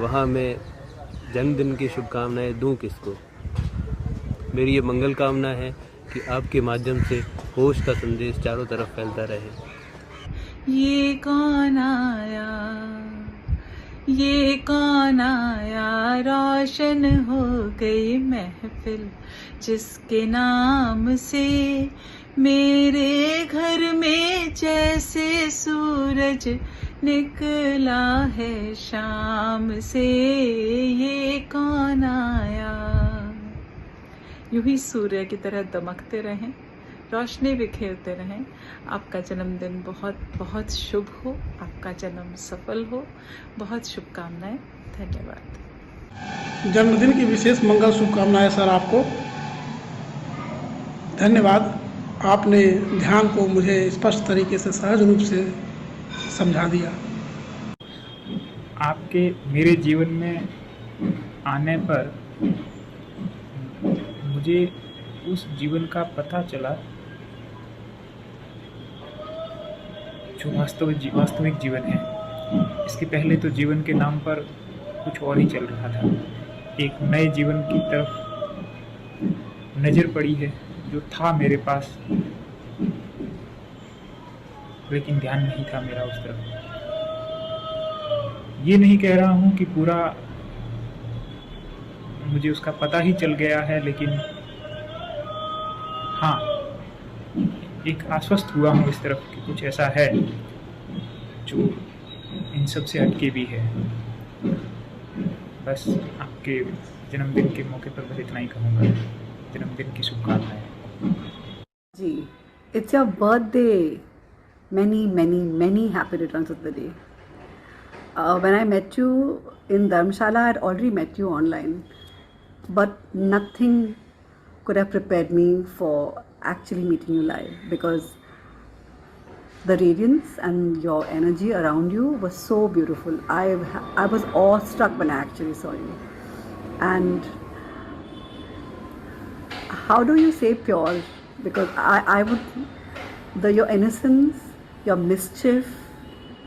वहाँ मैं जन्मदिन की शुभकामनाएं दूं किसको। मेरी ये मंगल कामना है कि आपके माध्यम से होश का संदेश चारों तरफ फैलता रहे। ये कौन आया, ये कौन आया, रोशन हो गई महफिल, जिसके नाम से मेरे घर में जैसे सूरज निकला है शाम से। ये कौन आया। यूं ही सूर्य की तरह दमकते रहें, रोशनी बिखेरते रहें। आपका जन्मदिन बहुत बहुत शुभ हो, आपका जन्म सफल हो। बहुत शुभकामनाएं, धन्यवाद। जन्मदिन की विशेष मंगल शुभकामनाएं सर आपको। धन्यवाद, आपने ध्यान को मुझे स्पष्ट तरीके से सहज रूप से समझा दिया। आपके मेरे जीवन में आने पर मुझे उस जीवन का पता चला जो वास्तविक जीवन है। इसके पहले तो जीवन के नाम पर कुछ और ही चल रहा था। एक नए जीवन की तरफ नज़र पड़ी है जो था मेरे पास, लेकिन ध्यान नहीं था मेरा उस तरफ। ये नहीं कह रहा हूँ कि पूरा मुझे उसका पता ही चल गया है, लेकिन हाँ, एक आश्वस्त हुआ हूँ इस तरफ कि कुछ ऐसा है जो इन सब से हटके भी है। बस आपके जन्मदिन के मौके पर बस इतना ही कहूँगा। जन्मदिन की शुभकामनाएं जी। It's your birthday. Many happy returns of the day. When I met you in Dharamshala, I had already met you online, but nothing could have prepared me for actually meeting you live, because the radiance and your energy around you was so beautiful. I was awestruck when I actually saw you. And how do you say pure? Because I would, your innocence, your mischief,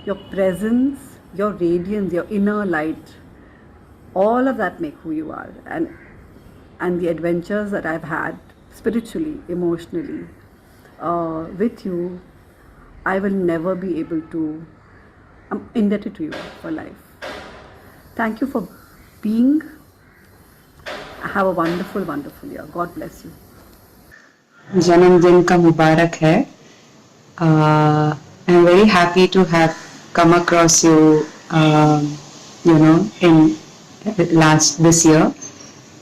your presence, your radiance, your inner light, all of that make who you are. And the adventures that I've had spiritually, emotionally, with you, I will never be able to, I'm indebted to you for life. Thank you for being. Have a wonderful, wonderful year. God bless you. जन्मदिन का मुबारक है। I'm very happy to have come across you in this year,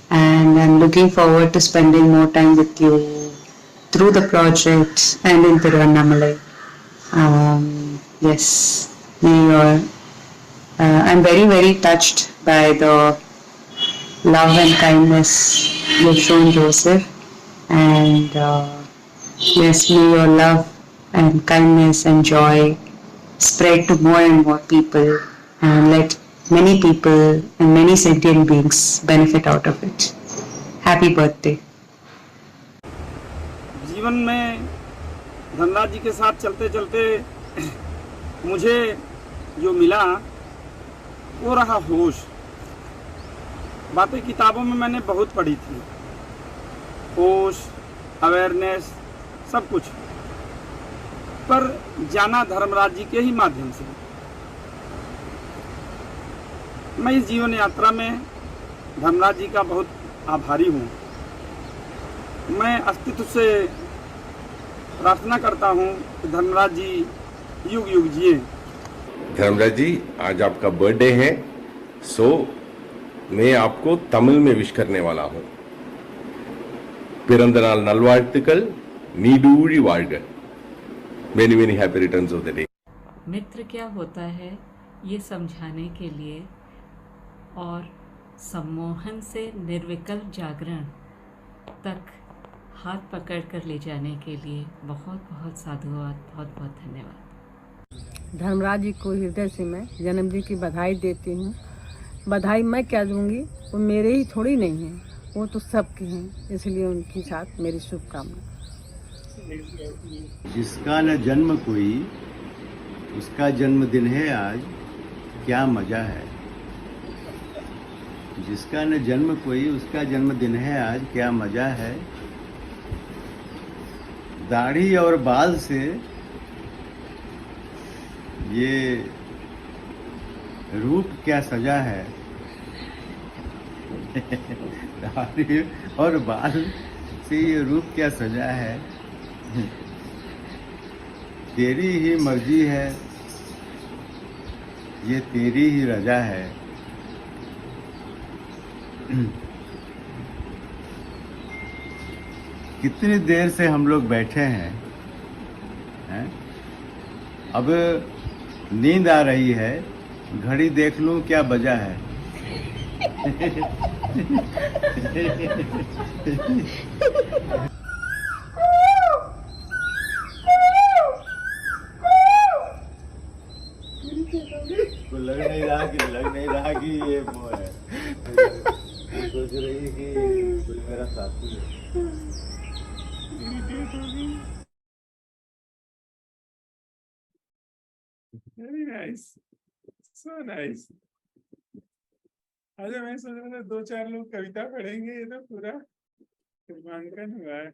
and I'm looking forward to spending more time with you through the project and in Tiruvannamalai. Yes, I'm very, very touched by the love and kindness you've shown Joseph, and yes, may your love and kindness and joy spread to more and more people, and let many people and many sentient beings benefit out of it. Happy birthday. जीवन में धनराज जी के साथ चलते चलते मुझे जो मिला वो रहा होश। बातें किताबों में मैंने बहुत पढ़ी थी, होश, अवेयरनेस, सब कुछ, पर जाना धर्मराज जी के ही माध्यम से। मैं इस जीवन यात्रा में धर्मराज जी का बहुत आभारी हूँ। मैं अस्तित्व से प्रार्थना करता हूँ कि धर्मराज जी युग युग जिए। धर्मराज जी, आज आपका बर्थडे है, सो मैं आपको तमिल में विश करने वाला हूँ। பிறந்த நாள் நல்வாழ்த்துக்கள், நீடூழி வாழ்க। Many many happy returns of the day। मित्र क्या होता है ये समझाने के लिए और सम्मोहन से निर्विकल्प जागरण तक हाथ पकड़कर ले जाने के लिए बहुत बहुत साधुवाद, बहुत बहुत धन्यवाद। धर्मराज जी को हृदय से मैं जन्मदिन की बधाई देती हूँ। बधाई मैं क्या दूंगी, वो मेरे ही थोड़ी नहीं है, वो तो सबके हैं, इसलिए उनके साथ मेरी शुभकामना। जिसका न जन्म कोई उसका जन्मदिन है आज, क्या मजा है। जिसका न जन्म कोई उसका जन्मदिन है आज, क्या मजा है। दाढ़ी और बाल से ये रूप क्या सजा है। दाढ़ी और बाल से ये रूप क्या सजा है। तेरी ही मर्जी है, ये तेरी ही रजा है। कितनी देर से हम लोग बैठे हैं? अब नींद आ रही है, घड़ी देख लूं क्या बजा है। लग नहीं रहा कि ये वो है। सोच रही है कि कोई मेरा साथी है। Very nice, so nice। अच्छा, मैं सोच रहा था 2-4 लोग कविता पढ़ेंगे, ये तो पूरा फिल्मांकन हुआ है।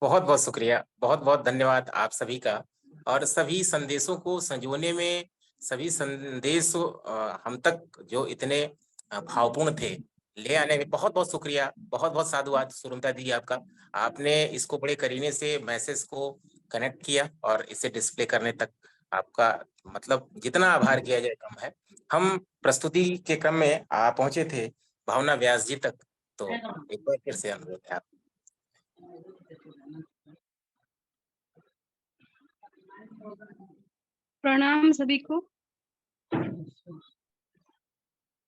बहुत बहुत शुक्रिया, बहुत बहुत धन्यवाद आप सभी का, और सभी संदेशों को संजोने में, सभी संदेश हम तक जो इतने भावपूर्ण थे ले आने में बहुत बहुत शुक्रिया, बहुत बहुत साधुवाद सुरमता दी आपका। आपने इसको बड़े करीने से मैसेज को कनेक्ट किया और इसे डिस्प्ले करने तक आपका मतलब जितना आभार किया जाए कम है। हम प्रस्तुति के क्रम में पहुंचे थे भावना व्यास जी तक, तो एक बार फिर से अनुरोध है आप। प्रणाम सभी को।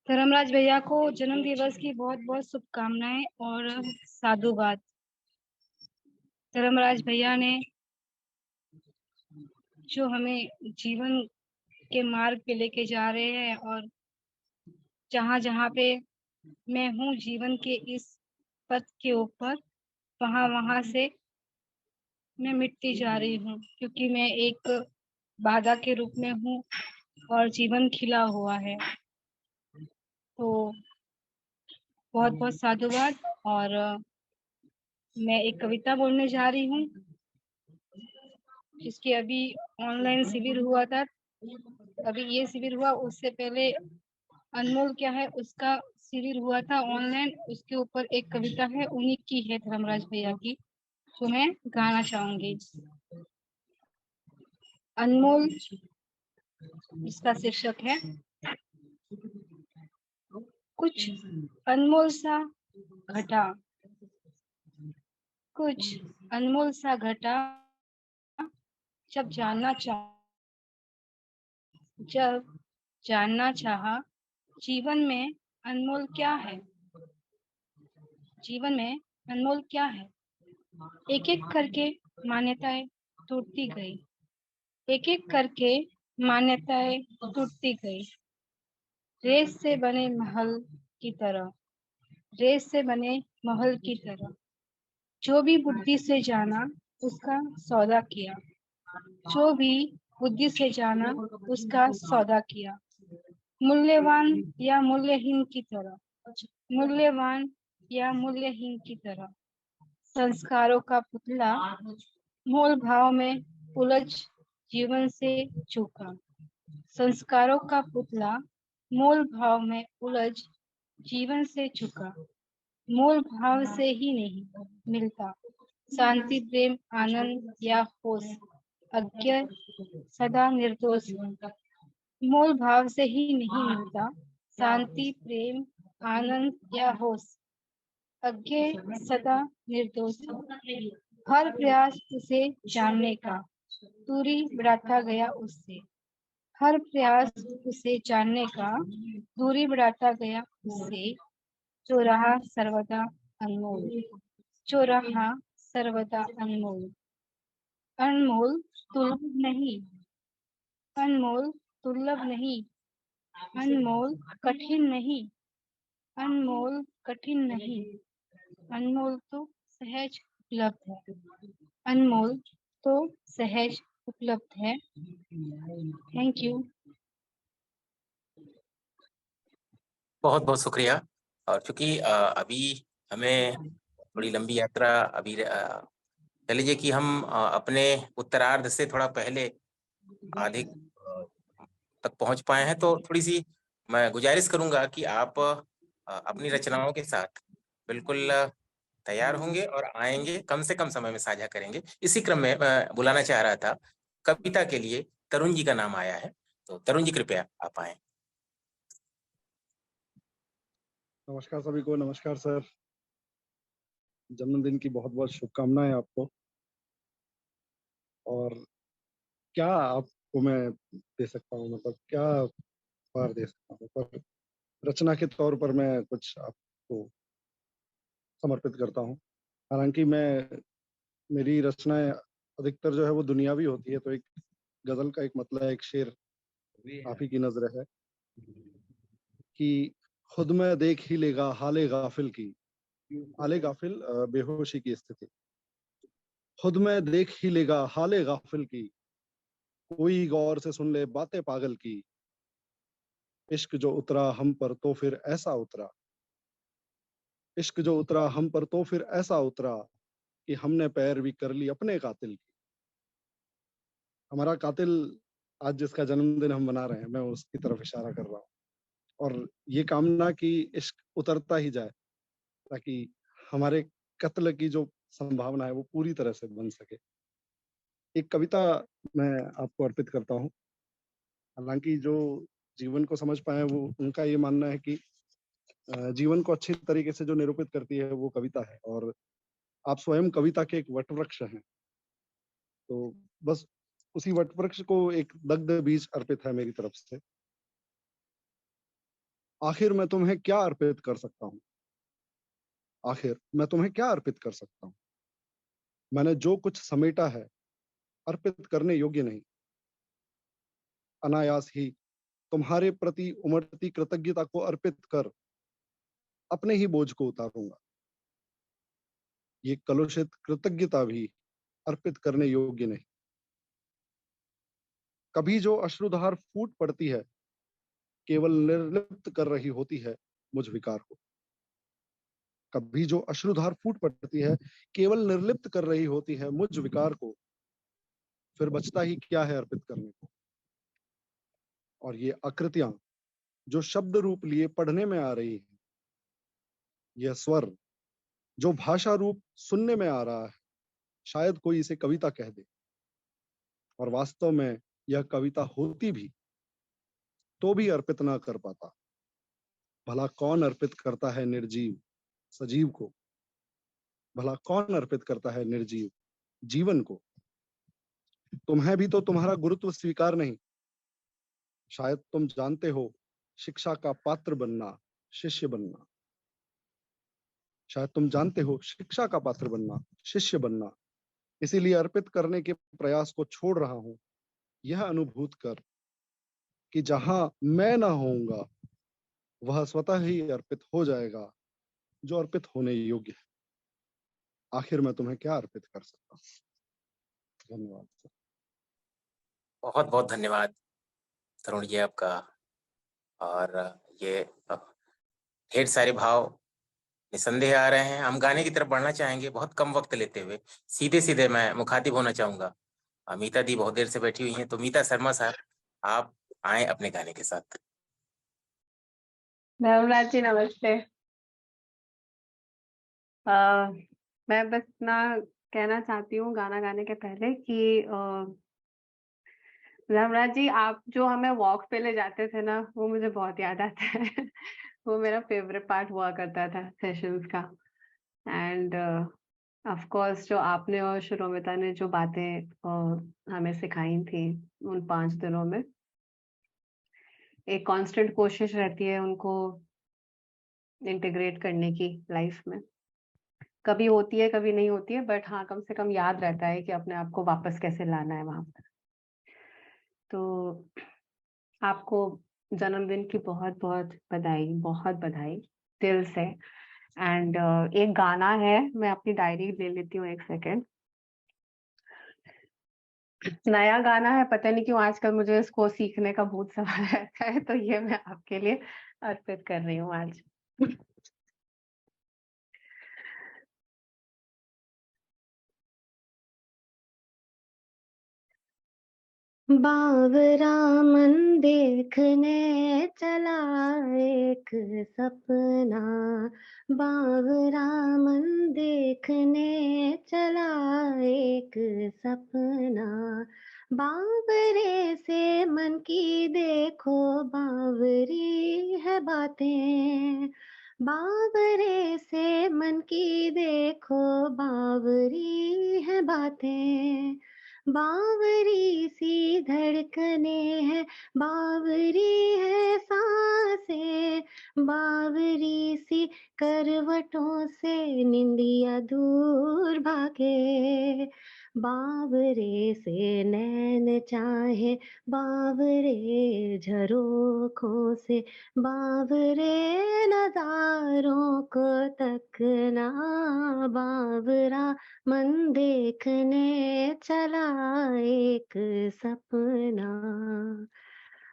धर्मराज भैया को जन्म दिवस की बहुत बहुत शुभकामनाएं और साधुवाद। धर्मराज भैया ने जो हमें जीवन के मार्ग पे लेके जा रहे हैं, और जहाँ जहाँ पे मैं हूँ जीवन के इस पथ के ऊपर, वहाँ से मैं मिटती जा रही हूँ, क्योंकि मैं एक बाधा के रूप में हूँ और जीवन खिला हुआ है। तो बहुत बहुत साधुवाद। और मैं एक कविता बोलने जा रही हूँ, जिसकी अभी ऑनलाइन शिविर हुआ था। अभी ये शिविर हुआ, उससे पहले अनमोल क्या है उसका शिविर हुआ था ऑनलाइन, उसके ऊपर एक कविता है, उन्हीं की है, धर्मराज भैया की, जो मैं गाना चाहूंगी। अनमोल, इसका शीर्षक है कुछ अनमोल सा घटा, कुछ अनमोल सा घटा, जब जानना चाहा जीवन में अनमोल क्या है, जीवन में अनमोल क्या है। एक एक करके मान्यताएं टूटती गई, एक एक करके मान्यताएं टूटती गई। रेत से बने महल की तरह, रेत से बने महल की तरह, जो भी बुद्धि से जाना उसका सौदा किया, जो भी बुद्धि से जाना उसका सौदा किया। मूल्यवान या मूल्यहीन की तरह, मूल्यवान या मूल्यहीन की तरह। संस्कारों का पुतला मोल भाव में उलझ जीवन से चूका, संस्कारों का पुतला मोल भाव में उलझ जीवन से चूका। मोल भाव से ही नहीं मिलता शांति, प्रेम, आनंद या होश, अज्ञ सदा निर्दोष। मोल भाव से ही नहीं मिलता शांति, प्रेम, आनंद या होश, अज्ञ सदा निर्दोष। हर प्रयास उसे जानने का दूरी बढ़ाता गया उससे, हर प्रयास उसे जानने का दूरी बढ़ाता गया उससे। जो रहा सर्वदा अनमोल, जो रहा सर्वदा अनमोल। अनमोल दुर्लभ नहीं, अनमोल दुर्लभ नहीं, अनमोल कठिन नहीं, अनमोल कठिन नहीं, अनमोल तो सहज उपलब्ध है, अनमोल तो सहज उपलब्ध है। Thank you. बहुत बहुत शुक्रिया। और चूंकि अभी हमें थोड़ी लंबी यात्रा अभी कह लीजिए कि हम अपने उत्तरार्ध से थोड़ा पहले आधे तक पहुंच पाए हैं, तो थोड़ी सी मैं गुजारिश करूंगा कि आप अपनी रचनाओं के साथ बिल्कुल तैयार होंगे और आएंगे, कम से कम समय में साझा करेंगे। इसी क्रम में मैं बुलाना चाह रहा था, कविता के लिए तरुण जी का नाम आया है, तो तरुण जी कृपया आप आए। नमस्कार सभी को। नमस्कार सर, जन्मदिन की बहुत बहुत शुभकामनाएं आपको। और क्या आपको मैं दे सकता हूँ, मतलब क्या उपहार दे सकता हूँ, पर रचना के तौर पर मैं कुछ आपको समर्पित करता हूँ। हालांकि मेरी रचनाएं अधिकतर जो है वो दुनियावी होती है, तो एक गजल का एक मतलब एक शेर आप ही की नजर है कि खुद में देख ही लेगा हाले गाफिल की, हाले गाफिल बेहोशी की स्थिति। खुद में देख ही लेगा हाले गाफिल की, कोई गौर से सुन ले बातें पागल की। इश्क जो उतरा हम पर तो फिर ऐसा उतरा, इश्क जो उतरा हम पर तो फिर ऐसा उतरा कि हमने पैर भी कर ली अपने कातिल की। हमारा कातिल आज जिसका जन्मदिन हम मना रहे हैं, मैं उसकी तरफ इशारा कर रहा हूँ, और ये कामना कि इश्क उतरता ही जाए ताकि हमारे कत्ल की जो संभावना है वो पूरी तरह से बन सके। एक कविता मैं आपको अर्पित करता हूँ। हालांकि जो जीवन को समझ पाए वो उनका ये मानना है कि जीवन को अच्छी तरीके से जो निरूपित करती है वो कविता है, और आप स्वयं कविता के एक वटवृक्ष हैं। तो बस उसी वटवृक्ष को एक दग्ध बीज अर्पित है मेरी तरफ से। आखिर मैं तुम्हें क्या अर्पित कर सकता हूँ, आखिर मैं तुम्हें क्या अर्पित कर सकता हूँ। मैंने जो कुछ समेटा है अर्पित करने योग्य नहीं। अनायास ही तुम्हारे प्रति उमड़ती कृतज्ञता को अर्पित कर अपने ही बोझ को उतारूंगा। ये कलुषित कृतज्ञता भी अर्पित करने योग्य नहीं। कभी जो अश्रुधार फूट पड़ती है केवल निर्लिप्त कर रही होती है मुझ विकार को। कभी जो अश्रुधार फूट पड़ती है केवल निर्लिप्त कर रही होती है मुझ विकार को, फिर बचता ही क्या है अर्पित करने को। और ये आकृतियां जो शब्द रूप लिए पढ़ने में आ रही है, यह स्वर जो भाषा रूप सुनने में आ रहा है, शायद कोई इसे कविता कह दे। और वास्तव में यह कविता होती भी तो भी अर्पित ना कर पाता। भला कौन अर्पित करता है निर्जीव सजीव को, भला कौन अर्पित करता है निर्जीव जीवन को। तुम्हें भी तो तुम्हारा गुरुत्व स्वीकार नहीं, शायद तुम जानते हो शिक्षा का पात्र बनना शिष्य बनना, शायद तुम जानते हो शिक्षा का पात्र बनना शिष्य बनना। इसीलिए अर्पित करने के प्रयास को छोड़ रहा हूं, यह अनुभूत कर कि जहां मैं ना होऊंगा वह स्वतः ही अर्पित हो जाएगा जो अर्पित होने योग्य है। आखिर मैं तुम्हें क्या अर्पित कर सकता हूं। धन्यवाद। बहुत बहुत धन्यवाद तरुण जी आपका। और ये ढेर सारे भाव निसंदेह आ रहे हैं। हम गाने की तरफ बढ़ना चाहेंगे, बहुत कम वक्त लेते हुए सीधे सीधे मैं मुखातिब होना चाहूंगा। मीता दी बहुत देर से बैठी हुई हैं, तो मीता शर्मा साहब आप आए अपने गाने के साथ। धर्मराज जी नमस्ते। मैं बस ना कहना चाहती हूँ गाना गाने के पहले कि धर्मराज जी आप जो हमें वॉक पे ले जाते थे ना, वो मुझे बहुत याद आता है। वो मेरा फेवरेट पार्ट हुआ करता था सेशंस का। एंड ऑफ कोर्स जो आपने और शुरोमिता ने जो बातें हमें सिखाई थी उन 5 दिनों में, एक कांस्टेंट कोशिश रहती है उनको इंटीग्रेट करने की लाइफ में। कभी होती है कभी नहीं होती है, बट हाँ कम से कम याद रहता है कि अपने आप को वापस कैसे लाना है वहां पर। तो आपको जन्मदिन की बहुत बहुत बधाई दिल से। एंड एक गाना है, मैं अपनी डायरी ले लेती हूँ एक सेकेंड। नया गाना है, पता नहीं क्यों आजकल मुझे इसको सीखने का बहुत सवाल रहता है, तो ये मैं आपके लिए अर्पित कर रही हूँ आज। बावरा मन देखने चला एक सपना, बावरा मन देखने चला एक सपना, बावरे से मन की देखो बावरी है बातें, बावरे से मन की देखो बावरी है बातें, बावरी सी धड़कने है, बावरी है सांसें, बावरी सी करवटों से निंदिया दूर भागे, बावरे से नैन चाहे, बावरे झरोखों से, बावरे नजारों को तकना, बावरा मन देखने चला एक सपना,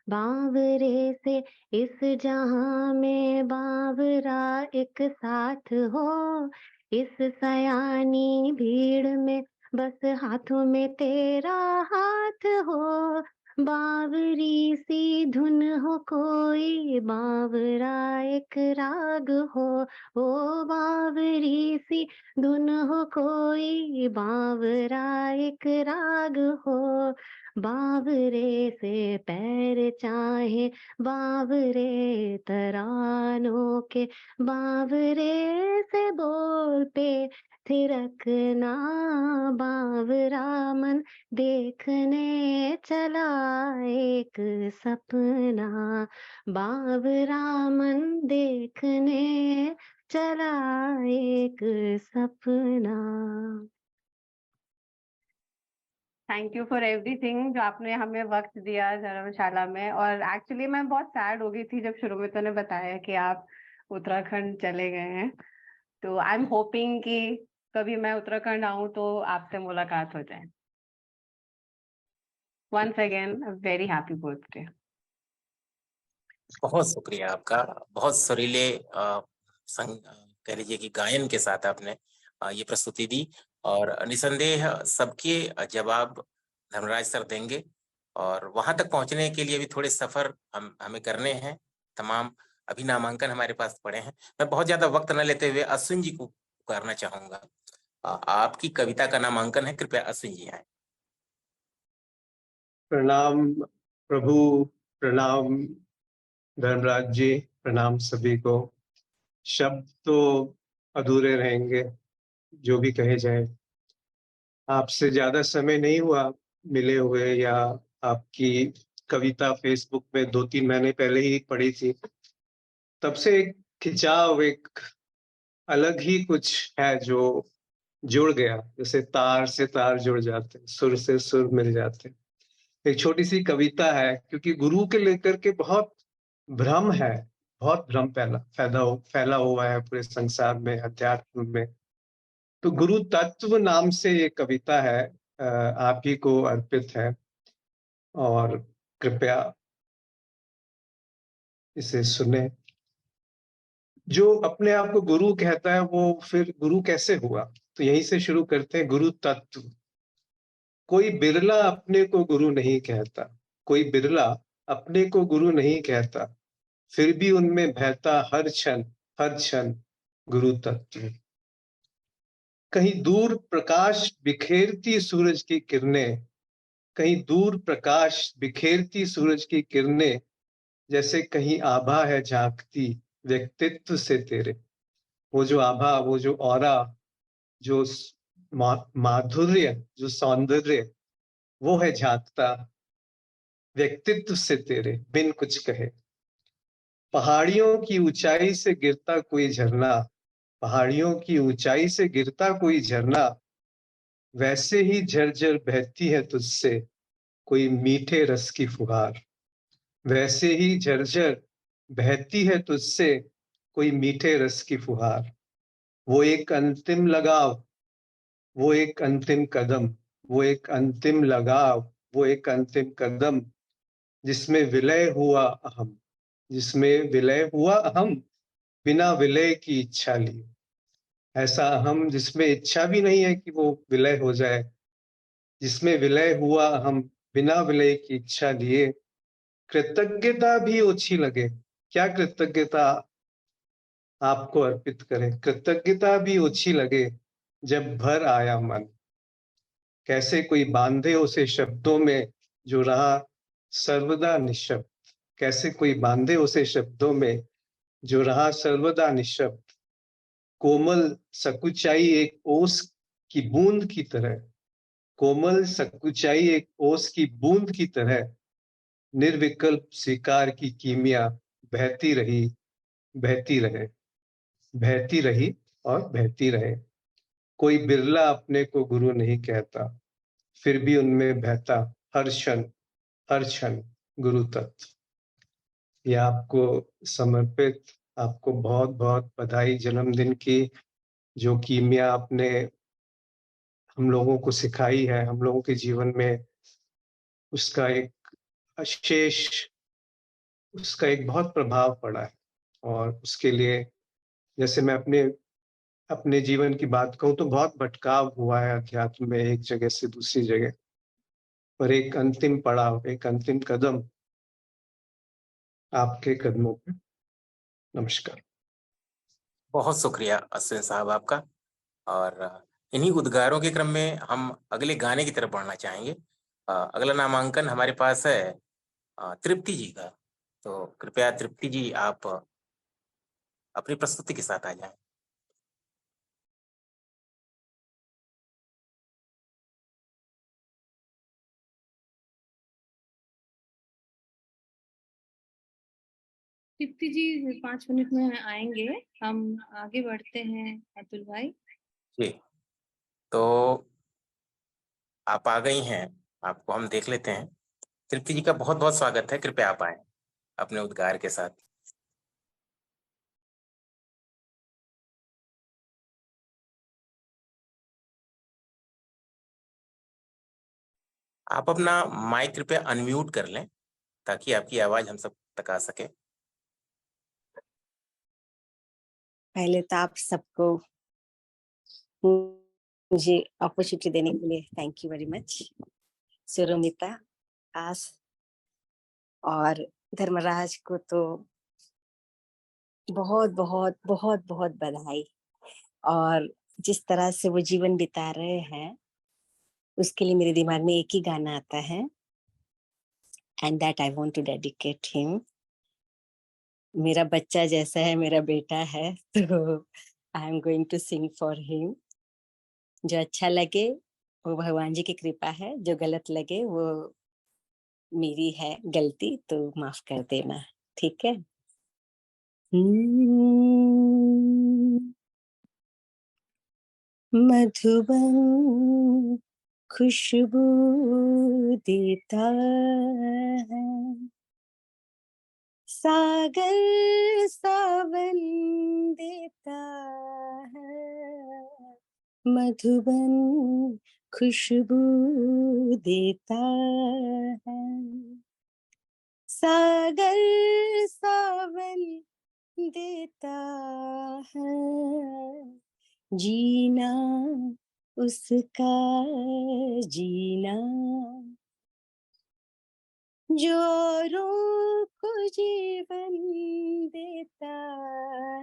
बावरे से इस जहां में बावरा एक साथ हो, इस सयानी भीड़ में बस हाथों में तेरा हाथ हो, बावरी सी धुन हो कोई, बावरा एक राग हो, ओ बावरी सी धुन हो कोई, बावरा एक राग हो, बावरे से पैर चाहे, बावरे तरानों के, बावरे से बोल पे थिरकना, बावरा मन देखने चला एक सपना, बावरा मन देखने चला एक सपना। थैंक यू फॉर एवरीथिंग जो आपने हमें वक्त दिया धर्मशाला में। और एक्चुअली मैं बहुत सैड हो गई थी जब शुरुमिता ने बताया कि आप उत्तराखंड चले गए हैं। तो आई एम होपिंग कि कभी मैं उत्तराखंड आऊं तो आपसे मुलाकात हो जाए। Once again very happy birthday. बहुत शुक्रिया आपका। बहुत सुरीले कह लीजिए कि गायन के साथ आपने ये प्रस्तुति दी, और निसंदेह सबके जवाब धर्मराज सर देंगे। और वहां तक पहुंचने के लिए भी थोड़े सफर हमें करने हैं। तमाम अभी नामांकन हमारे पास पड़े हैं। मैं बहुत ज्यादा वक्त न लेते हुए अश्विन जी को पुकारना चाहूंगा। आपकी कविता का नामांकन है, कृपया अश्विन जी आए। प्रणाम प्रभु, प्रणाम धर्मराज जी, प्रणाम सभी को। शब्द तो अधूरे रहेंगे जो भी कहे जाए। आपसे ज्यादा समय नहीं हुआ मिले हुए, या आपकी कविता फेसबुक में 2-3 महीने पहले ही पढ़ी थी, तब से एक खिंचाव, एक अलग ही कुछ है जो जुड़ गया, जैसे तार से तार जुड़ जाते हैं, सुर से सुर मिल जाते हैं। एक छोटी सी कविता है, क्योंकि गुरु के लेकर के बहुत भ्रम है, बहुत भ्रम फैला हुआ है पूरे संसार में, अध्यात्म में। तो गुरु तत्व नाम से ये कविता है, आप ही को अर्पित है, और कृपया इसे सुने। जो अपने आप को गुरु कहता है वो फिर गुरु कैसे हुआ? तो यहीं से शुरू करते हैं। गुरु तत्व। कोई बिरला अपने को गुरु नहीं कहता, कोई बिरला अपने को गुरु नहीं कहता, फिर भी उनमें बहता हर क्षण गुरु तत्व। कहीं दूर प्रकाश बिखेरती सूरज की किरणें, कहीं दूर प्रकाश बिखेरती सूरज की किरणें, जैसे कहीं आभा है झांकती व्यक्तित्व से तेरे। वो जो आभा, वो जो ऑरा, जो माधुर्य, जो सौंदर्य, वो है झांकता व्यक्तित्व से तेरे, बिन कुछ कहे। पहाड़ियों की ऊंचाई से गिरता कोई झरना, पहाड़ियों की ऊंचाई से गिरता कोई झरना, वैसे ही झरझर बहती है तुझसे कोई मीठे रस की फुहार। वैसे ही झरझर बहती है तुझसे कोई मीठे रस की फुहार। वो एक अंतिम लगाव, वो एक अंतिम कदम, वो एक अंतिम लगाव, वो एक अंतिम कदम, जिसमें विलय हुआ अहम, जिसमें विलय हुआ अहम, बिना विलय की इच्छा लिए। ऐसा अहम जिसमें इच्छा भी नहीं है कि वो विलय हो जाए, जिसमें विलय हुआ अहम, बिना विलय की इच्छा लिए। कृतज्ञता भी ओछी लगे, क्या कृतज्ञता आपको अर्पित करें? कृतज्ञता भी ओछी लगे जब भर आया मन। कैसे कोई बांधे उसे शब्दों में जो रहा सर्वदा निशब्द। कैसे कोई बांधे उसे शब्दों में जो रहा सर्वदा निशब्द। कोमल सकुचाई एक ओस की बूंद की तरह, कोमल सकुचाई एक ओस की बूंद की तरह, निर्विकल्प स्वीकार की कीमिया बहती रही, बहती रहे, बहती रही और बहती रहे। कोई बिरला अपने को गुरु नहीं कहता, फिर भी उनमें बहता हर क्षण गुरु तत्व। ये आपको समर्पित। आपको बहुत बहुत बधाई जन्मदिन की। जो कीमिया आपने हम लोगों को सिखाई है, हम लोगों के जीवन में उसका एक अशेष, उसका एक बहुत प्रभाव पड़ा है। और उसके लिए, जैसे मैं अपने जीवन की बात कहूँ तो बहुत भटकाव हुआ है अध्यात्म में, एक जगह से दूसरी जगह, पर एक अंतिम पड़ाव, एक अंतिम कदम आपके कदमों पे। नमस्कार। बहुत शुक्रिया अश्विन साहब आपका। और इन्हीं उद्गारों के क्रम में हम अगले गाने की तरफ बढ़ना चाहेंगे। अगला नामांकन हमारे पास है तृप्ति जी का। तो कृपया तृप्ति जी आप अपनी प्रस्तुति के साथ आ जाएं। तृप्ति जी 5 मिनट में आएंगे। हम आगे बढ़ते हैं अतुल भाई। जी, तो आप आ गई हैं, आपको हम देख लेते हैं। तृप्ति जी का बहुत बहुत स्वागत है, कृपया आप आए अपने उद्गार के साथ। आप अपना माइक कृपया अनम्यूट कर लें ताकि आपकी आवाज हम सब तक आ सके। पहले तो आप सबको मुझे अपॉर्चुनिटी देने के लिए थैंक यू वेरी मच। सुरमिता, आस और धर्मराज को तो बहुत बहुत बहुत बहुत बधाई। और जिस तरह से वो जीवन बिता रहे हैं उसके लिए मेरे दिमाग में एक ही गाना आता है, and that I want to dedicate him. मेरा बच्चा जैसा है, मेरा बेटा है, तो I am going to sing for him. जो अच्छा लगे वो भगवान जी की कृपा है, जो गलत लगे वो मेरी है गलती, तो माफ कर देना, ठीक है? मधुबन खुशबू देता है, सागर सावन देता है, मधुबन खुशबू देता है, सागर सावन देता है, जीना उसका जीना, जो औरों को जीवन देता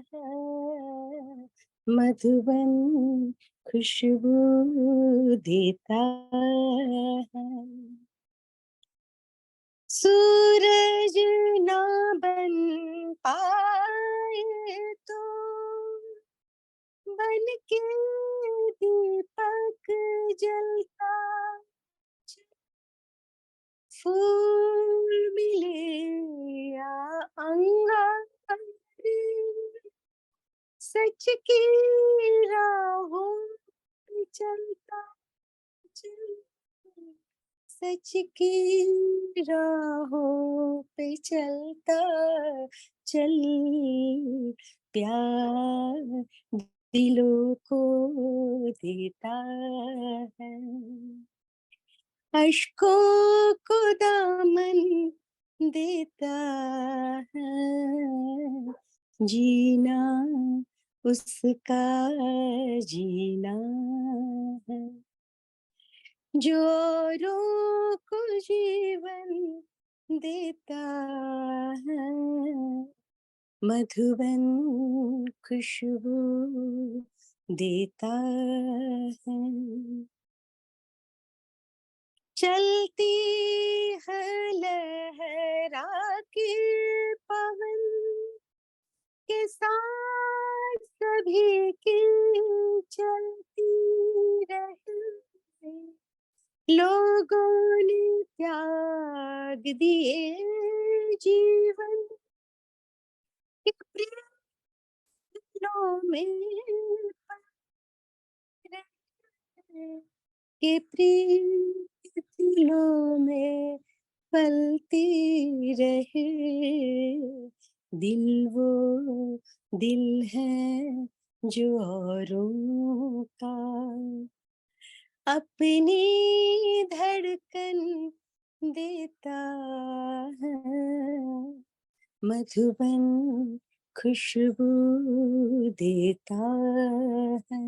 है, मधुबन खुशबू देता है। सूरज ना बन पाए तो बन के दीपक जलता, फूल मिले या अंगारे, सच की राहों पे चलता चल, सच की राहों पे चलता चल, प्यार दिलों को देता है, अश्कों को दामन देता है, जीना उसका जीना है, जो औरों को जीवन देता है, मधुबन खुशबू देता है। चलती है लहरा के पवन के साथ सभी की चलती रहे, लोगों ने त्याग दिए जीवन के प्रेम में के प्रीतियों में पलती रहे, दिल वो दिल है जो औरों का अपनी धड़कन देता है, मधुबन खुशबू देता है,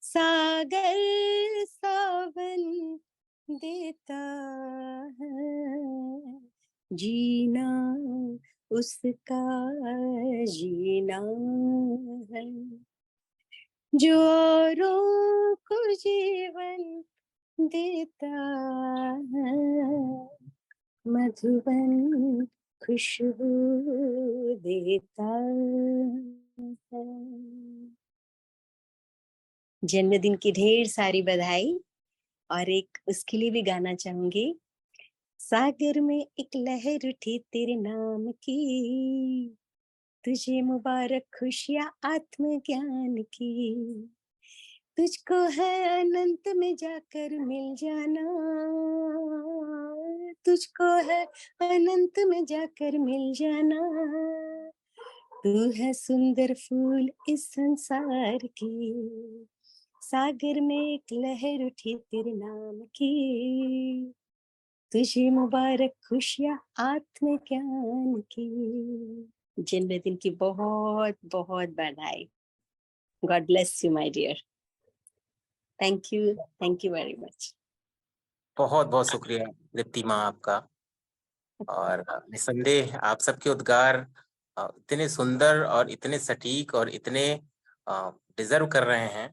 सागर सावन देता है, जीना उसका जीना है, जो औरों को जीवन देता है, मधुबन खुशबू देता है। जन्मदिन की ढेर सारी बधाई, और एक उसके लिए भी गाना चाहूंगी। सागर में एक लहर उठी तेरे नाम की, तुझे मुबारक खुशियाँ आत्मज्ञान की, तुझको है अनंत में जाकर मिल जाना, तुझको है अनंत में जाकर मिल जाना, तू है सुंदर फूल इस संसार की, सागर में एक लहर उठी तेरे नाम की, तुझे मुबारक खुशियाँ आत्मज्ञान की। जन्मदिन की बहुत बहुत बधाई। God bless you my dear. Thank you very much. बहुत बहुत शुक्रिया दीप्ति माँ आपका। और निसंदेह आप सबके उद्गार इतने सुंदर और इतने सटीक और इतने डिजर्व कर रहे हैं।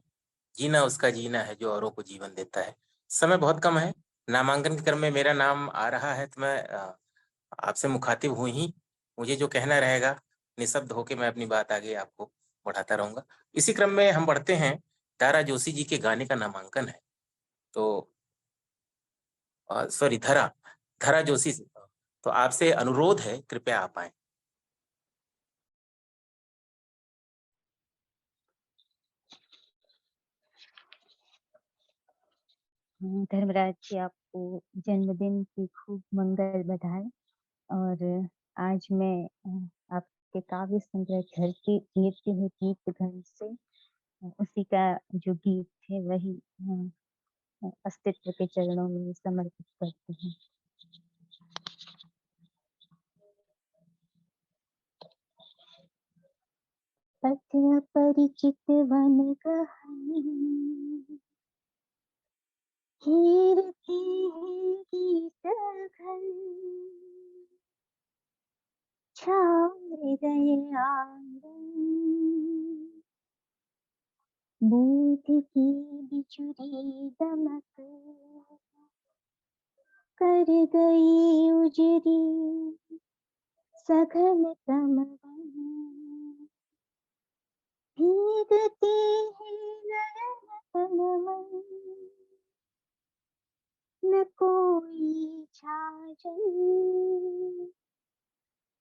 जीना उसका जीना है जो औरों को जीवन देता है। समय बहुत कम है, नामांकन के क्रम में मेरा नाम आ रहा है तो मैं आपसे मुखातिब हूँ ही। मुझे जो कहना रहेगा निशब्द होके मैं अपनी बात आगे आपको बढ़ाता रहूंगा। इसी क्रम में हम बढ़ते हैं, दारा जोशी जी के गाने का नामांकन है, तो सॉरी धरा धरा जोशी से, तो आपसे अनुरोध है कृपया आप आए। धर्मराज जी, आपको जन्मदिन की खूब मंगल बधाई। और आज मैं आपके काव्य संग्रह धरती गिरते हुए गीत घर से उसी का जो गीत है वही अस्तित्व के चरणों में समर्पित करती हूँ। पथ परिचित वन गहन घेरती है गीत घन, छाए गए आंगन बूढ़ की बिछुड़ी दमक कर गई उजरी सघन तमवन, भीगती है नयन तन मन, न कोई छाजन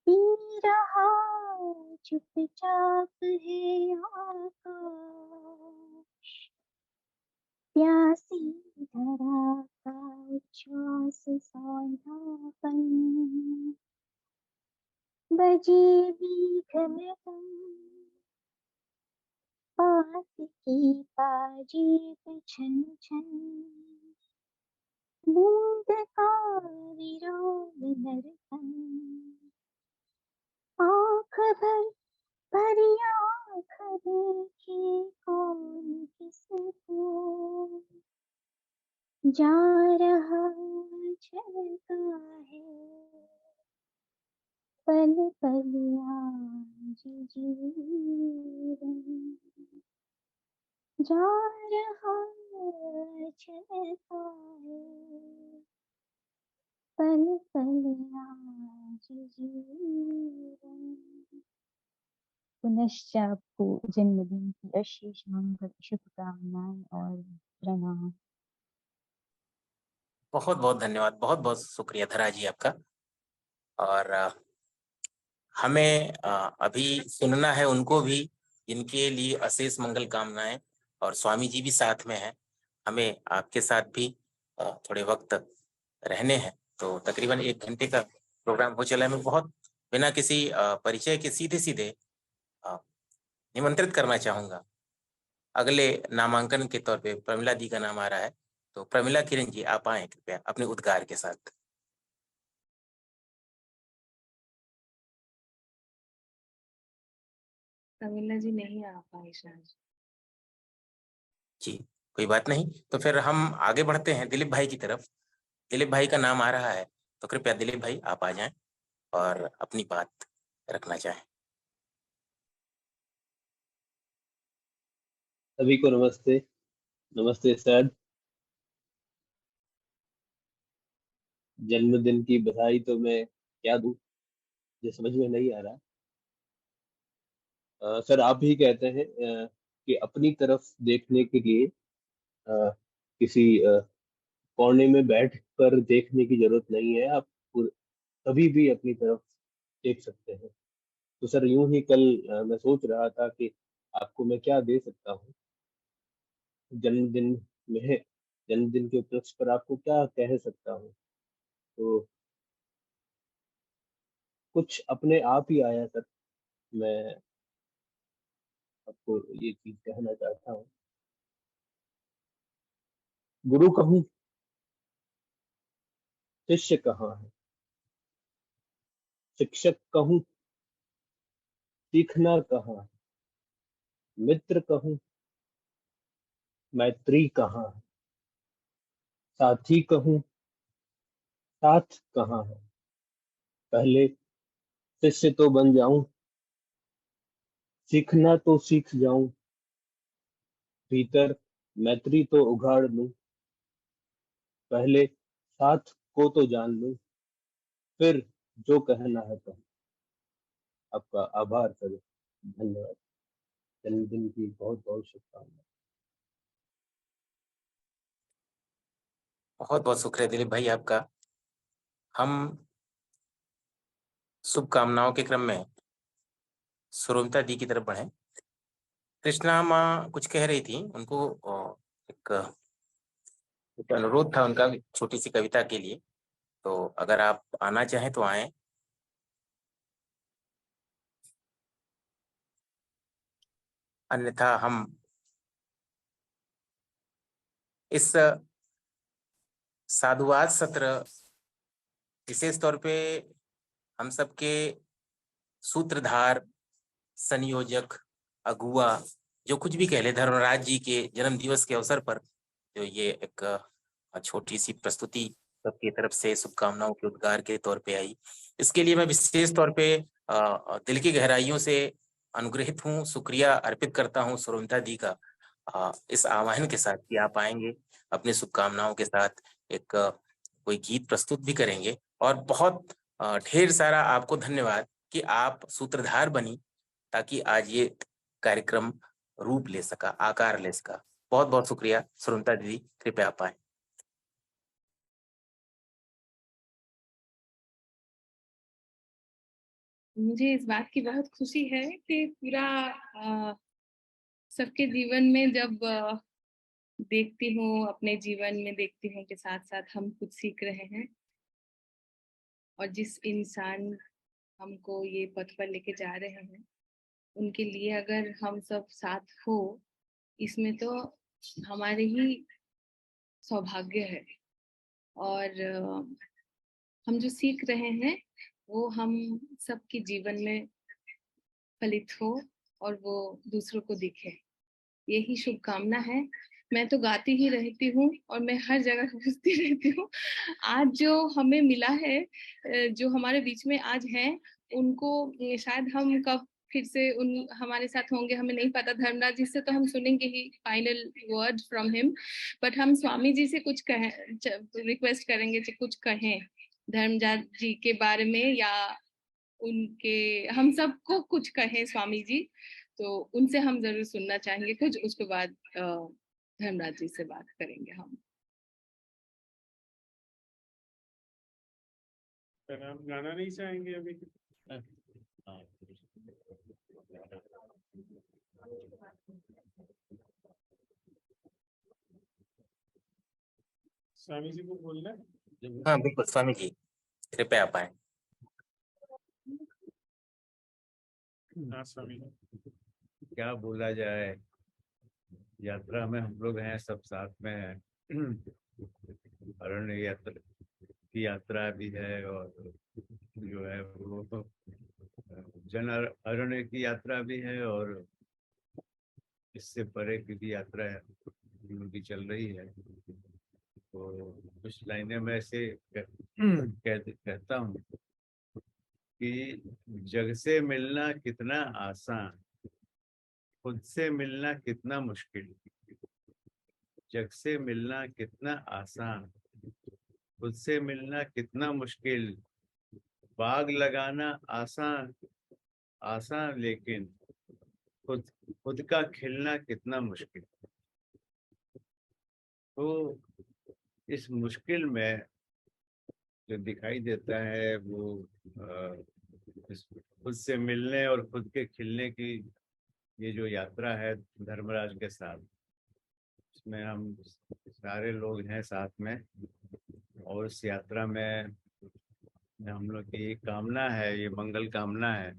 पी रहा चुपचाप है आकाश, प्यासी धरा का उच्छ्वास सौंधापन, बजे बीघ मृदंग पात की पाजेब छन छन, बूंद का विरोध नर्तन, आँख भरी आँख देखे कौन किसको, जा रहा चलता है पल पल आज जीवन, जा रहा चलता है पल पल आज जीवन। पुनश्च आपको जन्मदिन की अशेष मंगल शुभकामनाएं और प्रणाम। बहुत बहुत धन्यवाद, बहुत बहुत शुक्रिया धरा जी आपका। और हमें अभी सुनना है उनको भी जिनके लिए अशेष मंगल कामनाएं, और स्वामी जी भी साथ में हैं। हमें आपके साथ भी थोड़े वक्त रहने हैं, तो तकरीबन 1 घंटे का प्रोग्राम हो चला है। मैं बहुत बिना किसी परिचय के सीधे सीधे निमंत्रित करना चाहूंगा। अगले नामांकन के तौर पे प्रमिला दी का नाम आ रहा है, तो प्रमिला किरण जी आप आए कृपया अपने उद्गार के साथ। प्रमिला जी नहीं आ पाई शायद। जी कोई बात नहीं, तो फिर हम आगे बढ़ते हैं दिलीप भाई की तरफ। दिलीप भाई का नाम आ रहा है, तो कृपया दिलीप भाई आप आ जाएं और अपनी बात रखना चाहें। सभी को नमस्ते। नमस्ते सर। जन्मदिन की बधाई तो मैं क्या दूं, मुझे समझ में नहीं आ रहा। सर आप ही कहते हैं कि अपनी तरफ देखने के लिए किसी कोने में बैठ कर देखने की जरूरत नहीं है, आप कभी भी अपनी तरफ देख सकते हैं। तो सर यूं ही कल मैं सोच रहा था कि आपको मैं क्या दे सकता हूँ जन्मदिन में, जन्मदिन के उपलक्ष्य पर आपको क्या कह सकता हूँ। तो कुछ अपने आप ही आया सर, मैं आपको ये चीज कहना चाहता हूँ। गुरु कहूँ, शिष्य कहाँ है, शिक्षक कहूँ, सीखना कहाँ है, मित्र कहूँ, मैत्री कहाँ है, साथी कहूँ, साथ कहाँ है। पहले शिष्य तो बन जाऊं, सीखना तो सीख जाऊं, भीतर मैत्री तो उगाड़ लूं। पहले साथ को तो जान लूं, फिर जो कहना है तो। आपका आभार सर, धन्यवाद। जन्मदिन की बहुत बहुत शुभकामनाएं। बहुत बहुत शुक्रिया दिलीप भाई आपका। हम शुभकामनाओं के क्रम में सुरुमता दी की तरफ बढ़े। कृष्णा माँ कुछ कह रही थी, उनको एक अनुरोध था उनका छोटी सी कविता के लिए, तो अगर आप आना चाहें तो आएं। अन्यथा हम इस साधुवाद सत्र विशेष तौर पे हम सबके सूत्रधार, संयोजक, अगुआ, जो कुछ भी कह ले, धर्मराज जी के जन्म दिवस के अवसर पर जो ये एक छोटी सी प्रस्तुति सबकी तरफ से शुभकामनाओं के उद्गार के तौर पे आई, इसके लिए मैं विशेष तौर पे दिल की गहराइयों से अनुग्रहित हूँ, शुक्रिया अर्पित करता हूँ सुरुमता दी का इस आह्वान के साथ कि आप आएंगे, अपनी शुभकामनाओं के साथ एक कोई गीत प्रस्तुत भी करेंगे। और बहुत ढेर सारा आपको धन्यवाद कि आप सूत्रधार बनी ताकि आज ये कार्यक्रम रूप ले सका, आकार ले सका। बहुत बहुत शुक्रिया सुरुमता दीदी, कृपया आप आए। मुझे इस बात की बहुत खुशी है कि पूरा सबके जीवन में जब देखती हूँ, अपने जीवन में देखती हूँ कि साथ साथ हम कुछ सीख रहे हैं, और जिस इंसान हमको ये पथ पर लेके जा रहे हैं उनके लिए अगर हम सब साथ हो, इसमें तो हमारे ही सौभाग्य है। और हम जो सीख रहे हैं वो हम सबके जीवन में फलित हो और वो दूसरों को दिखे, यही शुभकामना है। मैं तो गाती ही रहती हूँ और मैं हर जगह पूछती रहती हूँ। आज जो हमें मिला है, जो हमारे बीच में आज हैं, उनको शायद हम कब फिर से उन हमारे साथ होंगे हमें नहीं पता। धर्मराज जी से तो हम सुनेंगे ही final word from him, but हम स्वामी जी से कुछ रिक्वेस्ट करेंगे कि कुछ कहें धर्मराज जी के बारे में, या उनके हम सबको कुछ कहें स्वामी जी, तो उनसे हम जरूर सुनना चाहेंगे कुछ। उसके बाद धर्मराज जी से बात करेंगे हम। सर आप गाना नहीं चाहेंगे अभी? स्वामी जी को बोलना है? हाँ बिल्कुल स्वामी जी, कृपया आप आए। हाँ स्वामी जी। क्या बोला जाए, यात्रा में हम लोग हैं, सब साथ में हैं। अरण्य यात्रा की यात्रा भी है, और जो है वो जन अरण्य की यात्रा भी है, और इससे परे की भी यात्रा भी चल रही है। तो कुछ लाइनें मैं ऐसे कहता हूँ कि जग से मिलना कितना आसान, खुद से मिलना कितना मुश्किल। जग से मिलना कितना आसान, खुद से मिलना कितना मुश्किल। बाग लगाना आसान आसान, लेकिन खुद का खिलना कितना मुश्किल। तो इस मुश्किल में जो दिखाई देता है वो खुद से मिलने और खुद के खिलने की ये जो यात्रा है धर्मराज के साथ, इसमें हम सारे लोग हैं साथ में, और इस यात्रा में हम लोग की ये कामना है, ये मंगल कामना है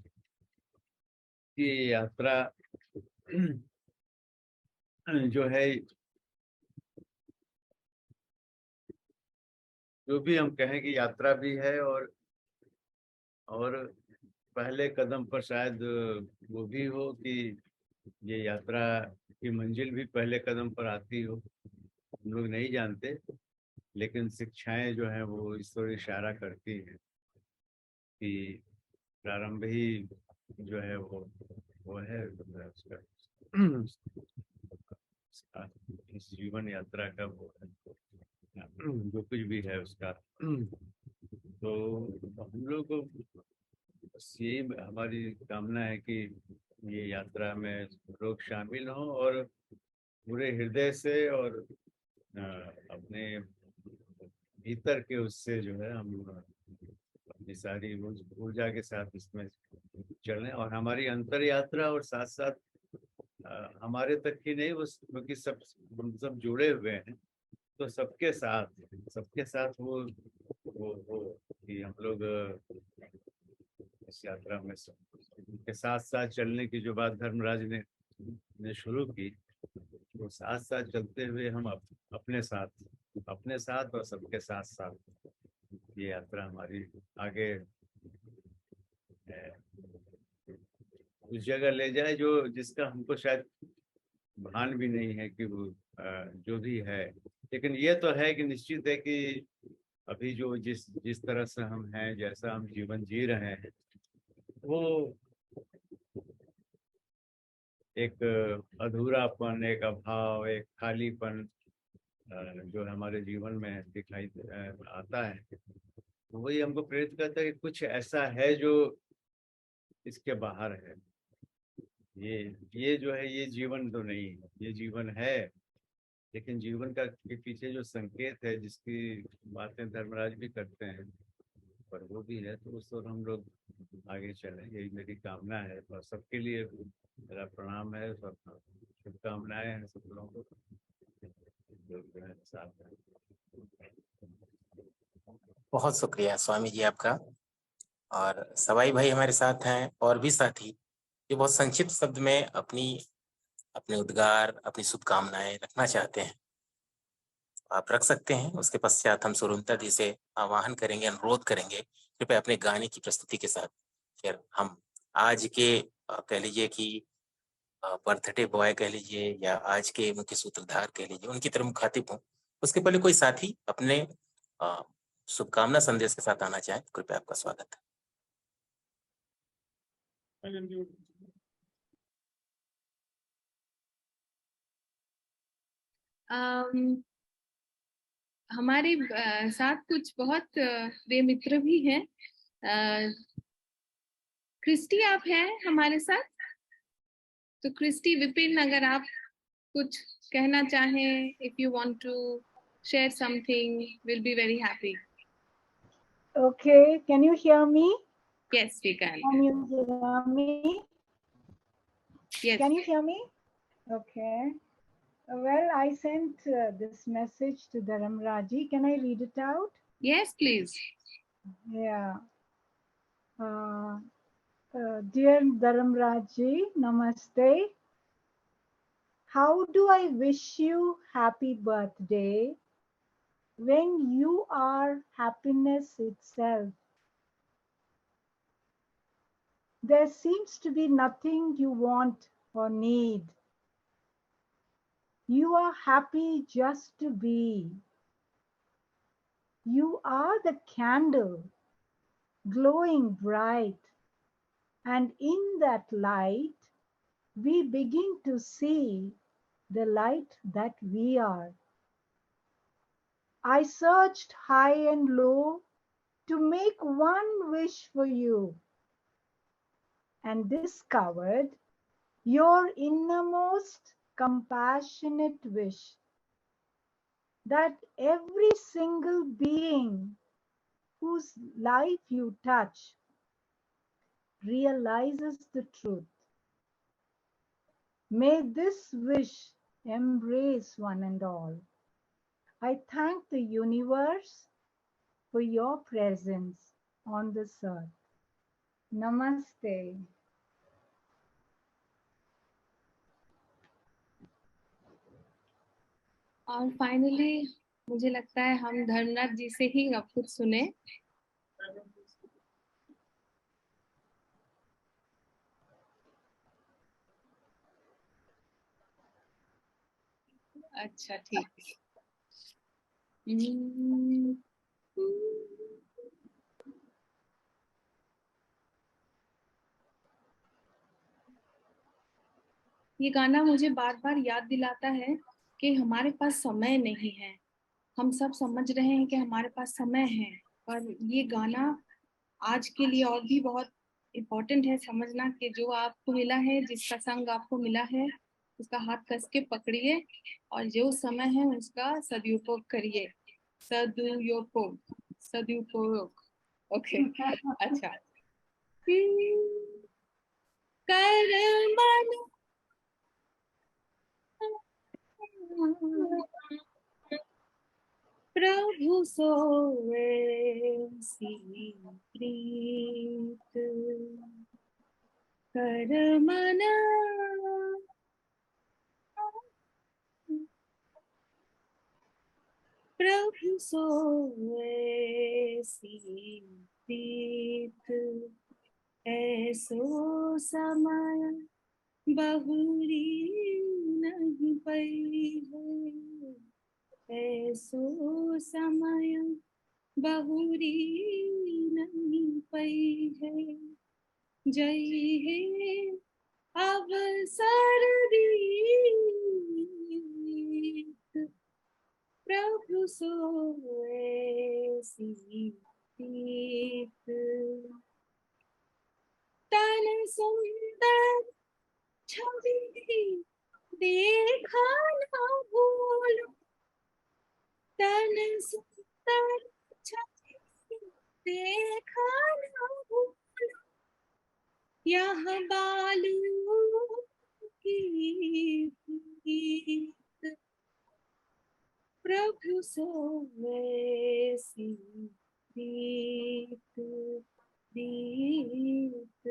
कि ये यात्रा जो है, जो भी हम कहें कि यात्रा भी है, और पहले कदम पर शायद वो भी हो कि ये यात्रा की मंजिल भी पहले कदम पर आती हो, हम लोग नहीं जानते, लेकिन शिक्षाएं जो हैं वो इस ओर इशारा करती हैं कि प्रारंभ ही जो है वो है उसका इस जीवन यात्रा का वो है। जो कुछ भी है उसका। तो हम लोग को बस यही हमारी कामना है कि ये यात्रा में लोग शामिल हों और पूरे हृदय से और अपने भीतर के उससे जो है हम अपनी सारी ऊर्जा के साथ इसमें चलें, और हमारी अंतर यात्रा और साथ साथ हमारे तक ही नहीं, वो क्योंकि हम सब जुड़े हुए हैं, तो सबके साथ वो कि हम लोग इस यात्रा में के साथ साथ चलने की जो बात धर्मराज ने शुरू की, तो साथ साथ चलते हुए हम अपने साथ और सबके साथ साथ ये यात्रा हमारी आगे उस जगह ले जाए जो जिसका हमको शायद भान भी नहीं है कि वो जो भी है। लेकिन ये तो है कि निश्चित है कि अभी जो जिस तरह से हम हैं, जैसा हम जीवन जी रहे हैं, वो एक अधूरापन, एक अभाव, एक खालीपन जो हमारे जीवन में दिखाई आता है, तो वही हमको प्रेरित करता है कि कुछ ऐसा है जो इसके बाहर है। ये जो है, ये जीवन तो नहीं है, ये जीवन है, लेकिन जीवन के पीछे जो संकेत है, जिसकी बातें धर्मराज भी करते हैं, पर वो भी है, तो उस ओर हम लोग आगे चलें, यही मेरी कामना है। और सबके लिए मेरा प्रणाम है, सब शुभकामनाएं हैं सब लोगों को जो है साथ हैं। बहुत शुक्रिया स्वामी जी आपका। और सवाई भाई हमारे साथ हैं और भी साथी जो बहुत संक्षिप्त शब्द में अपने उद्गार, अपनी शुभकामनाएं रखना चाहते हैं, आप रख सकते हैं। उसके पश्चात हम सुरुंता जी से आह्वान करेंगे, अनुरोध करेंगे कृपया अपने गाने की प्रस्तुति के साथ फिर हम आज के कह लीजिए कि बर्थडे बॉय कह लीजिए या आज के मुख्य सूत्रधार कह लीजिए, उनकी तरफ मुखातिब हों। उसके पहले कोई साथी अपने शुभकामना संदेश के साथ आना चाहे, कृपया आपका स्वागत है। हमारे साथ कुछ बहुत प्रिय मित्र भी हैं। क्रिस्टी आप हैं हमारे साथ? तो क्रिस्टी विपिन, अगर आप कुछ कहना चाहें, if you want to share something, we'll be very happy. Okay, can you hear me? Yes, we can. Can you hear me? Yes. Can you hear me? Okay. Well, I sent this message to Dharamraji. Can I read it out? Yes, please. Yeah. Dear Dharamraji, Namaste. How do I wish you happy birthday when you are happiness itself? There seems to be nothing you want or need. You are happy just to be. You are the candle glowing bright, and in that light we begin to see the light that we are. I searched high and low to make one wish for you, and discovered your innermost compassionate wish, that every single being whose life you touch realizes the truth. May this wish embrace one and all. I thank the universe for your presence on this earth. Namaste. और finally मुझे लगता है हम धर्मनाथ जी से ही अब कुछ सुने। अच्छा, ठीक है। ये गाना मुझे बार बार याद दिलाता है कि हमारे पास समय नहीं है, हम सब समझ रहे हैं कि हमारे पास समय है, पर ये गाना आज के लिए और भी बहुत इम्पोर्टेंट है समझना कि जो आपको मिला है, जिसका संग आपको मिला है, उसका हाथ कस के पकड़िए और जो समय है उसका सदुपयोग करिए। सदुपयोग, सदुपयोग। ओके, अच्छा। कर मन प्रभु सोए सी प्रीत, कर मन प्रभु सोए सी प्रीत, ऐसो समय बहुरी नहीं पई है, ऐसो समय बहुरी नहीं पई है, जई है अवसर दीत, प्रभु सोए सी प्रीत, तन सुंदर छवि देखा न भूलो, तन सुंदर छवि देखा न भूलो, यहाँ बालू की प्रीत, प्रभु सोए सी प्रीत, प्रीत,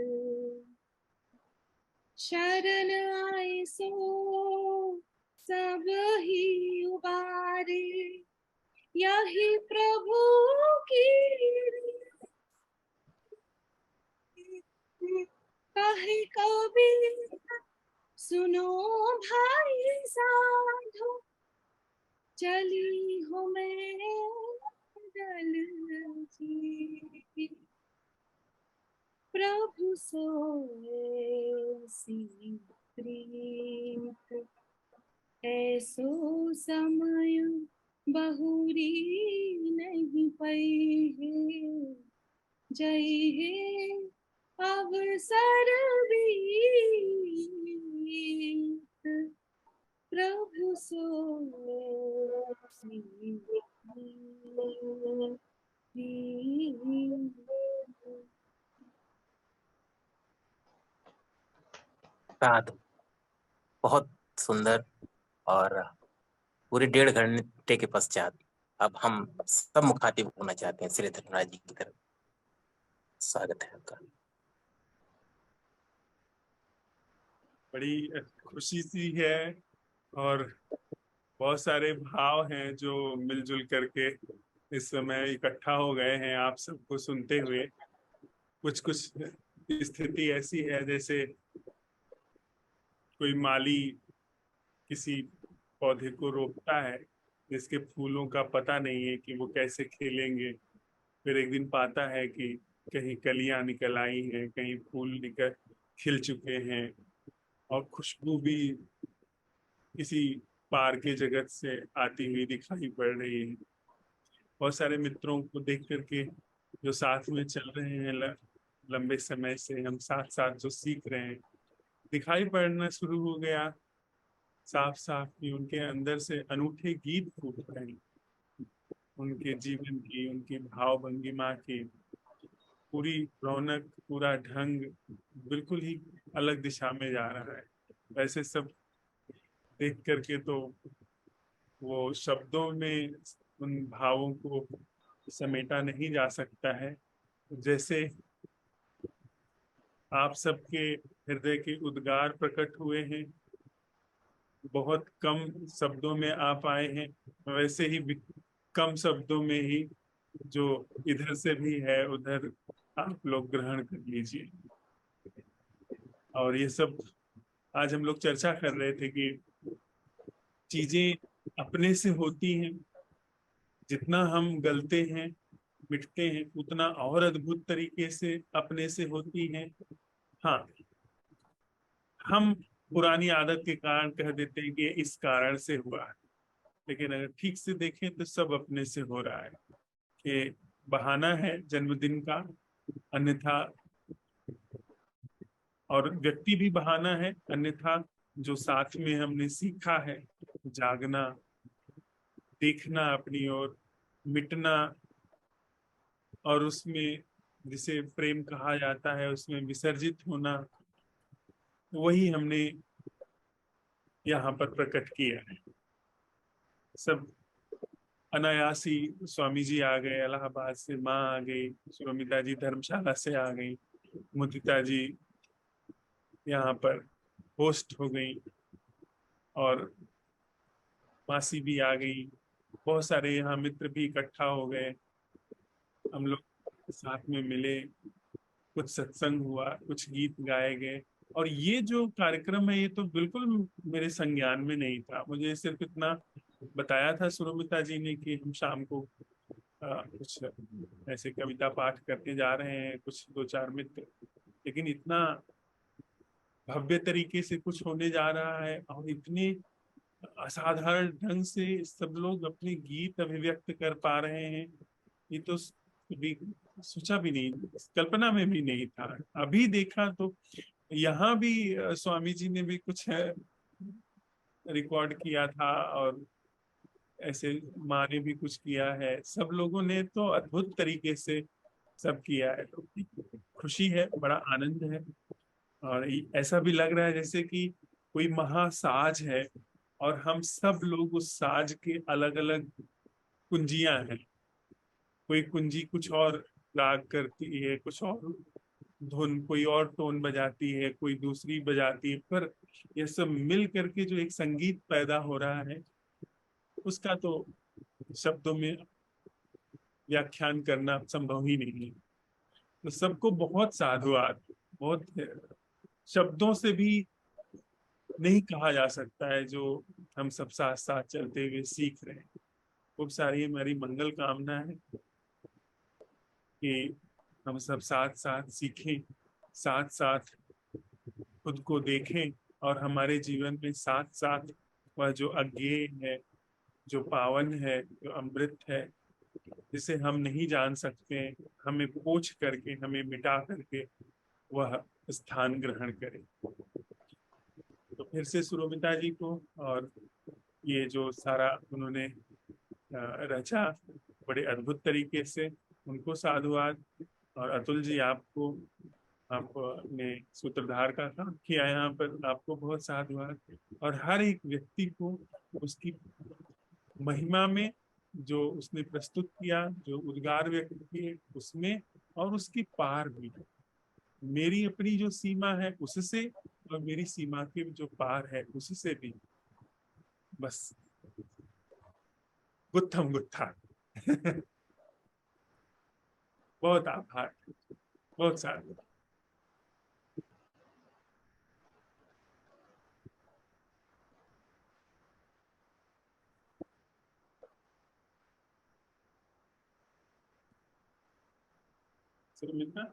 शरण आए सो सब ही उबारे, यही प्रभु की कहे कबीर, सुनो भाई साधो, चली हूँ मैं दल जी, प्रभु सोए सी प्रीत, ऐसो समय बहुरी नहीं पई है, जय है अवसर बीत, प्रभु सोए सी प्रीत। साधु, बहुत सुंदर। और पूरे 1.5 घंटे के पश्चात अब हम सब मुखातिब होना चाहते हैं श्री धर्मराज जी की तरफ। स्वागत है आपका। बड़ी खुशी सी है और बहुत सारे भाव हैं जो मिलजुल करके इस समय इकट्ठा हो गए हैं आप सबको सुनते हुए। कुछ कुछ स्थिति ऐसी है जैसे कोई माली किसी पौधे को रोपता है जिसके फूलों का पता नहीं है कि वो कैसे खिलेंगे, फिर एक दिन पाता है कि कहीं कलियां निकल आई हैं, कहीं फूल निकल खिल चुके हैं और खुशबू भी किसी पार के जगत से आती हुई दिखाई पड़ रही है। बहुत सारे मित्रों को देख करके जो साथ में चल रहे हैं लंबे समय से, हम साथ साथ जो सीख रहे हैं, दिखाई पड़ना शुरू हो गया साफ साफ कि उनके अंदर से अनूठे गीत फूट रहे हैं। उनके जीवन की, उनकी भाव भंगिमा की पूरी रौनक, पूरा ढंग बिल्कुल ही अलग दिशा में जा रहा है। वैसे सब देख करके तो वो शब्दों में उन भावों को समेटा नहीं जा सकता है। जैसे आप सबके हृदय के उद्गार प्रकट हुए हैं, बहुत कम शब्दों में आप आए हैं, वैसे ही कम शब्दों में ही जो इधर से भी है उधर आप लोग ग्रहण कर लीजिए। और ये सब आज हम लोग चर्चा कर रहे थे कि चीजें अपने से होती हैं, जितना हम गलते हैं मिटते हैं उतना और अद्भुत तरीके से अपने से होती हैं। हाँ, हम पुरानी आदत के कारण कह देते हैं कि इस कारण से हुआ है, लेकिन अगर ठीक से देखें तो सब अपने से हो रहा है कि बहाना है जन्मदिन का, अन्यथा और व्यक्ति भी बहाना है, अन्यथा जो साथ में हमने सीखा है जागना, देखना अपनी ओर, मिटना और उसमें जिसे प्रेम कहा जाता है उसमें विसर्जित होना, वही हमने यहाँ पर प्रकट किया है। सब अनायासी स्वामी जी आ गए, इलाहाबाद से माँ आ गई, सुरमिता जी धर्मशाला से आ गई, मुदिता जी यहाँ पर होस्ट हो गई और मासी भी आ गई, बहुत सारे यहाँ मित्र भी इकट्ठा हो गए, हम लोग साथ में मिले, कुछ सत्संग हुआ, कुछ गीत गाए गए। और ये जो कार्यक्रम है ये तो बिल्कुल मेरे संज्ञान में नहीं था, मुझे सिर्फ इतना बताया था सुरमिता जी ने कि हम शाम को कुछ ऐसे कविता पाठ करके जा रहे हैं, कुछ 2-4 मित्र, लेकिन इतना भव्य तरीके से कुछ होने जा रहा है और इतने असाधारण ढंग से सब लोग अपने गीत अभिव्यक्त कर पा रहे हैं, ये तो भी सोचा भी नहीं, कल्पना में भी नहीं था। अभी देखा तो यहाँ भी स्वामी जी ने भी कुछ रिकॉर्ड किया था और ऐसे माँ ने भी कुछ किया है, सब लोगों ने तो अद्भुत तरीके से सब किया है। तो खुशी है, बड़ा आनंद है और ऐसा भी लग रहा है जैसे कि कोई महासाज है और हम सब लोग उस साज के अलग अलग कुंजियां हैं। कोई कुंजी कुछ और राग करती है, कुछ और धुन, कोई और टोन बजाती है, कोई दूसरी बजाती है, पर ये सब मिल करके जो एक संगीत पैदा हो रहा है उसका तो शब्दों में व्याख्यान करना संभव ही नहीं है। तो सबको बहुत साधुवाद, बहुत शब्दों से भी नहीं कहा जा सकता है जो हम सब साथ साथ चलते हुए सीख रहे हैं। खूब सारी हमारी मंगल कामना है कि हम सब साथ साथ सीखें, साथ साथ खुद को देखें और हमारे जीवन में साथ साथ वह जो अज्ञेय है, जो पावन है, जो अमृत है, जिसे हम नहीं जान सकते, हमें पोंछ करके, हमें मिटा करके वह स्थान ग्रहण करे। तो फिर से सुरोमिता जी को और ये जो सारा उन्होंने रचा बड़े अद्भुत तरीके से, उनको साधुवाद। और अतुल जी आपको, आपने सूत्रधार का काम किया यहाँ पर, आपको बहुत साधुवाद। और हर एक व्यक्ति को उसकी महिमा में जो उसने प्रस्तुत किया, जो उद्गार व्यक्त किए उसमें और उसके पार भी, मेरी अपनी जो सीमा है उससे और मेरी सीमा के जो पार है उससे भी, बस गुत्थम गुत्था। बहुत आभार, बहुत सारा। सर मिलना